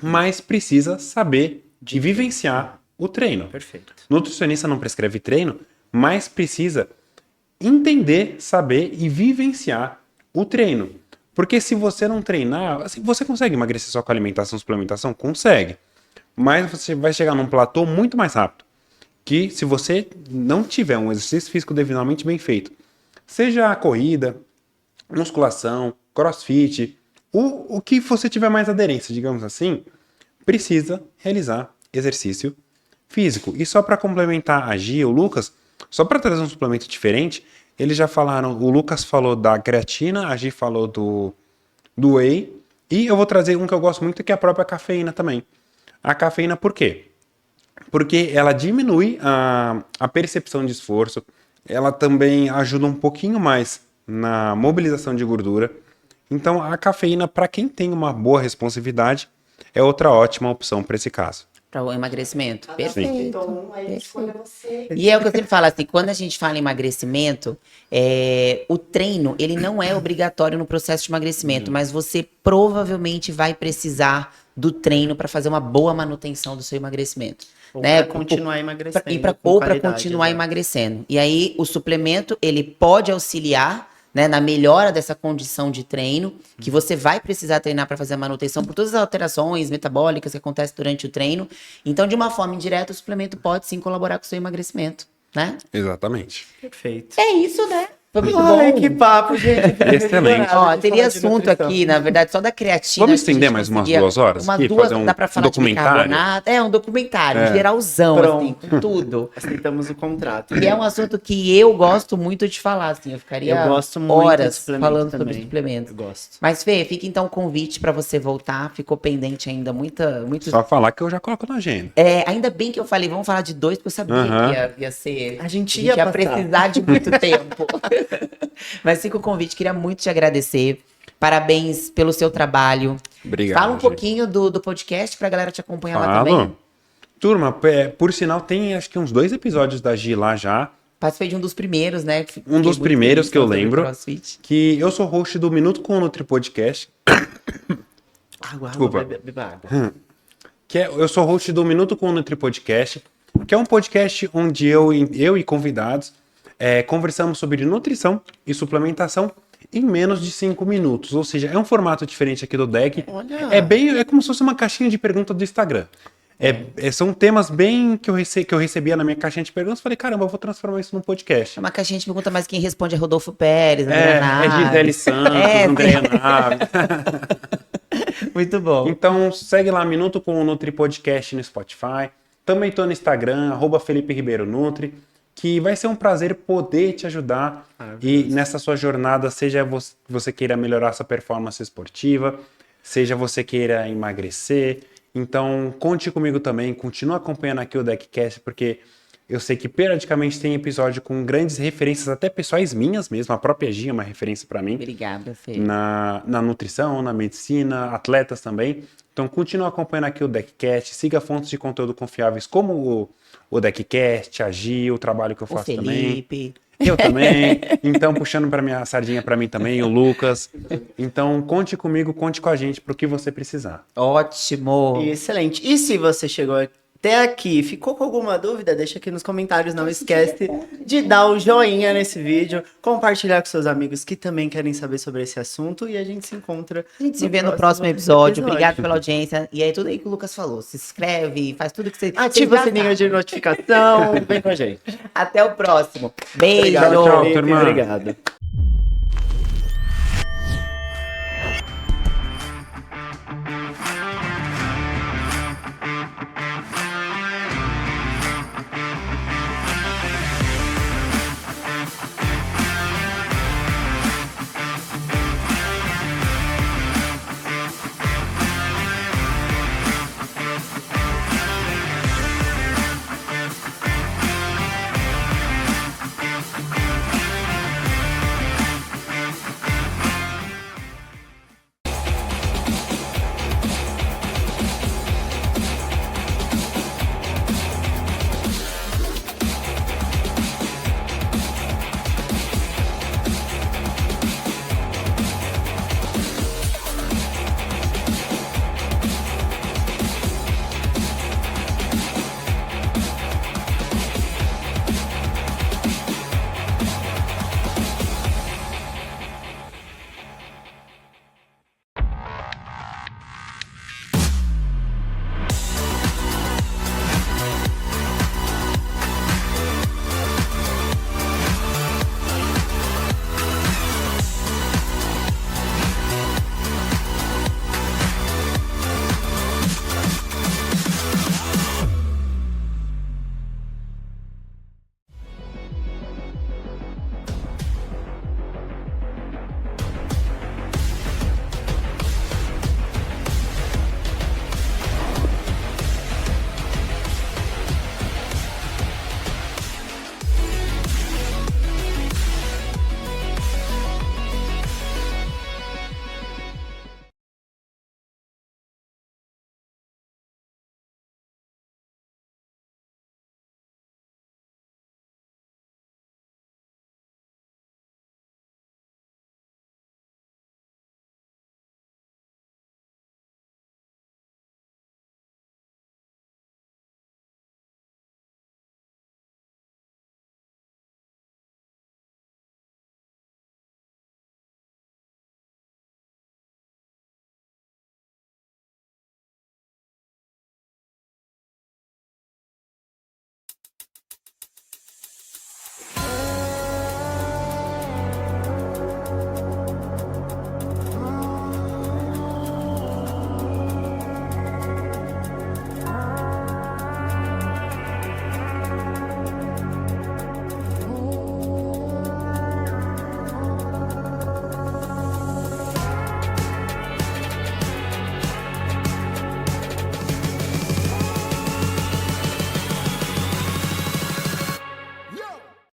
Speaker 2: mas precisa saber de vivenciar o treino.
Speaker 3: Perfeito.
Speaker 2: Nutricionista não prescreve treino, mas precisa entender, saber e vivenciar o treino. Porque se você não treinar, assim, você consegue emagrecer só com alimentação e suplementação? Consegue. Mas você vai chegar num platô muito mais rápido. Que se você não tiver um exercício físico devidamente bem feito, seja a corrida, musculação, crossfit, o que você tiver mais aderência, digamos assim, precisa realizar exercício físico. E só para complementar a Gia, o Lucas, só para trazer um suplemento diferente, eles já falaram, o Lucas falou da creatina, a Gia falou do whey, e eu vou trazer um que eu gosto muito, que é a própria cafeína também. A cafeína por quê? Porque ela diminui a percepção de esforço, ela também ajuda um pouquinho mais na mobilização de gordura. Então a cafeína, para quem tem uma boa responsividade, é outra ótima opção para esse caso.
Speaker 1: Para o emagrecimento. Perfeito.
Speaker 3: Então, aí escolha você.
Speaker 1: E é o que eu sempre falo, assim, quando a gente fala em emagrecimento, o treino, ele não é obrigatório no processo de emagrecimento, mas você provavelmente vai precisar do treino para fazer uma boa manutenção do seu emagrecimento.
Speaker 3: Ou
Speaker 1: né?
Speaker 3: pra continuar emagrecendo.
Speaker 1: Ou para
Speaker 3: qualidade,
Speaker 1: continuar
Speaker 3: exato.
Speaker 1: emagrecendo. E aí, o suplemento, ele pode auxiliar, né, na melhora dessa condição de treino, que você vai precisar treinar para fazer a manutenção por todas as alterações metabólicas que acontecem durante o treino. Então, de uma forma indireta, o suplemento pode sim colaborar com o seu emagrecimento, né?
Speaker 2: Exatamente.
Speaker 3: Perfeito.
Speaker 1: É isso, né? Foi muito
Speaker 3: Ai,
Speaker 1: bom.
Speaker 3: que papo, gente.
Speaker 2: Excelente.
Speaker 1: Ó, teria assunto aqui, na verdade, só da creatina.
Speaker 2: Vamos
Speaker 1: acho que a
Speaker 2: estender
Speaker 1: gente
Speaker 2: mais umas
Speaker 1: conseguia-
Speaker 2: 2 horas
Speaker 1: Umas
Speaker 2: aqui,
Speaker 1: 2,
Speaker 2: fazer um
Speaker 1: dá pra falar de
Speaker 2: documentário?
Speaker 1: bicarbonato. É, um documentário,
Speaker 2: É.
Speaker 1: geralzão, assim,
Speaker 3: Pronto.
Speaker 1: com tudo.
Speaker 3: Aceitamos o contrato.
Speaker 1: E é um assunto que eu gosto muito de falar, assim, eu ficaria
Speaker 3: Eu gosto muito
Speaker 1: horas
Speaker 3: de suplemento
Speaker 1: falando sobre
Speaker 3: também.
Speaker 1: suplementos.
Speaker 3: Eu gosto.
Speaker 1: Mas, Fê, fica então o convite pra você voltar, ficou pendente ainda muito...
Speaker 2: Só falar que eu já coloco na agenda.
Speaker 1: É, ainda bem que eu falei, vamos falar de 2, porque eu sabia
Speaker 2: Aham.
Speaker 1: que ia ser...
Speaker 3: A gente ia passar.
Speaker 1: precisar de muito tempo. Mas fica o convite, queria muito te agradecer. Parabéns pelo seu trabalho.
Speaker 2: Obrigado.
Speaker 1: Fala um
Speaker 2: gente.
Speaker 1: pouquinho do podcast pra galera te acompanhar lá
Speaker 2: Falo.
Speaker 1: também.
Speaker 2: Turma, por sinal, tem acho que uns 2 episódios da Gi lá já.
Speaker 1: Participei de um dos primeiros, né?
Speaker 2: Um dos primeiros que eu lembro.
Speaker 1: CrossFit.
Speaker 2: Que eu sou host do Minuto com o Nutri Podcast.
Speaker 3: Água,
Speaker 2: Desculpa.
Speaker 3: beba água.
Speaker 2: Eu sou host do Minuto com o Nutri Podcast, que é um podcast onde eu e convidados conversamos sobre nutrição e suplementação em menos de 5 minutos. Ou seja, é um formato diferente aqui do deck.
Speaker 3: Olha.
Speaker 2: É como se fosse uma caixinha de perguntas do Instagram. São temas bem que eu recebia na minha caixinha de perguntas. Falei, caramba, eu vou transformar isso num podcast.
Speaker 1: É uma caixinha de pergunta, mas quem responde é Rodolfo Pérez, André
Speaker 2: É
Speaker 1: Naves.
Speaker 2: Gisele Santos,
Speaker 1: É,
Speaker 2: Andréa Naves.
Speaker 1: Muito bom.
Speaker 2: Então, segue lá, Minuto com o Nutri Podcast no Spotify. Também tô no Instagram, @FelipeRibeiroNutri, que vai ser um prazer poder te ajudar e nessa sua jornada, seja você queira melhorar sua performance esportiva, seja você queira emagrecer. Então, conte comigo também, continua acompanhando aqui o Deckcast, porque eu sei que periodicamente tem episódio com grandes referências, até pessoais minhas mesmo, a própria Gia é uma referência para mim.
Speaker 1: Obrigada, Fê.
Speaker 2: Na nutrição, na medicina, atletas também. Então, continue acompanhando aqui o Deckcast, siga fontes de conteúdo confiáveis como o Deckcast, a Gi, o trabalho que eu
Speaker 1: O
Speaker 2: faço também.
Speaker 1: Felipe.
Speaker 2: Eu também. Então, puxando para minha sardinha para mim também, o Lucas. Então, conte comigo, conte com a gente para o que você precisar.
Speaker 1: Ótimo.
Speaker 3: Excelente. E se você chegou até aqui e ficou com alguma dúvida, deixa aqui nos comentários. Não esquece de dar o joinha nesse vídeo, compartilhar com seus amigos que também querem saber sobre esse assunto e a gente se encontra.
Speaker 1: A gente se vê no próximo episódio. Obrigado pela audiência. E aí, tudo aí que o Lucas falou. Se inscreve, faz tudo que você...
Speaker 3: Ativa o
Speaker 1: você já
Speaker 3: sininho
Speaker 1: sabe.
Speaker 3: de notificação. Vem com a gente.
Speaker 1: Até o próximo. Beijo.
Speaker 3: Obrigado,
Speaker 2: Tchau,
Speaker 3: Felipe.
Speaker 2: turma.
Speaker 3: Obrigado.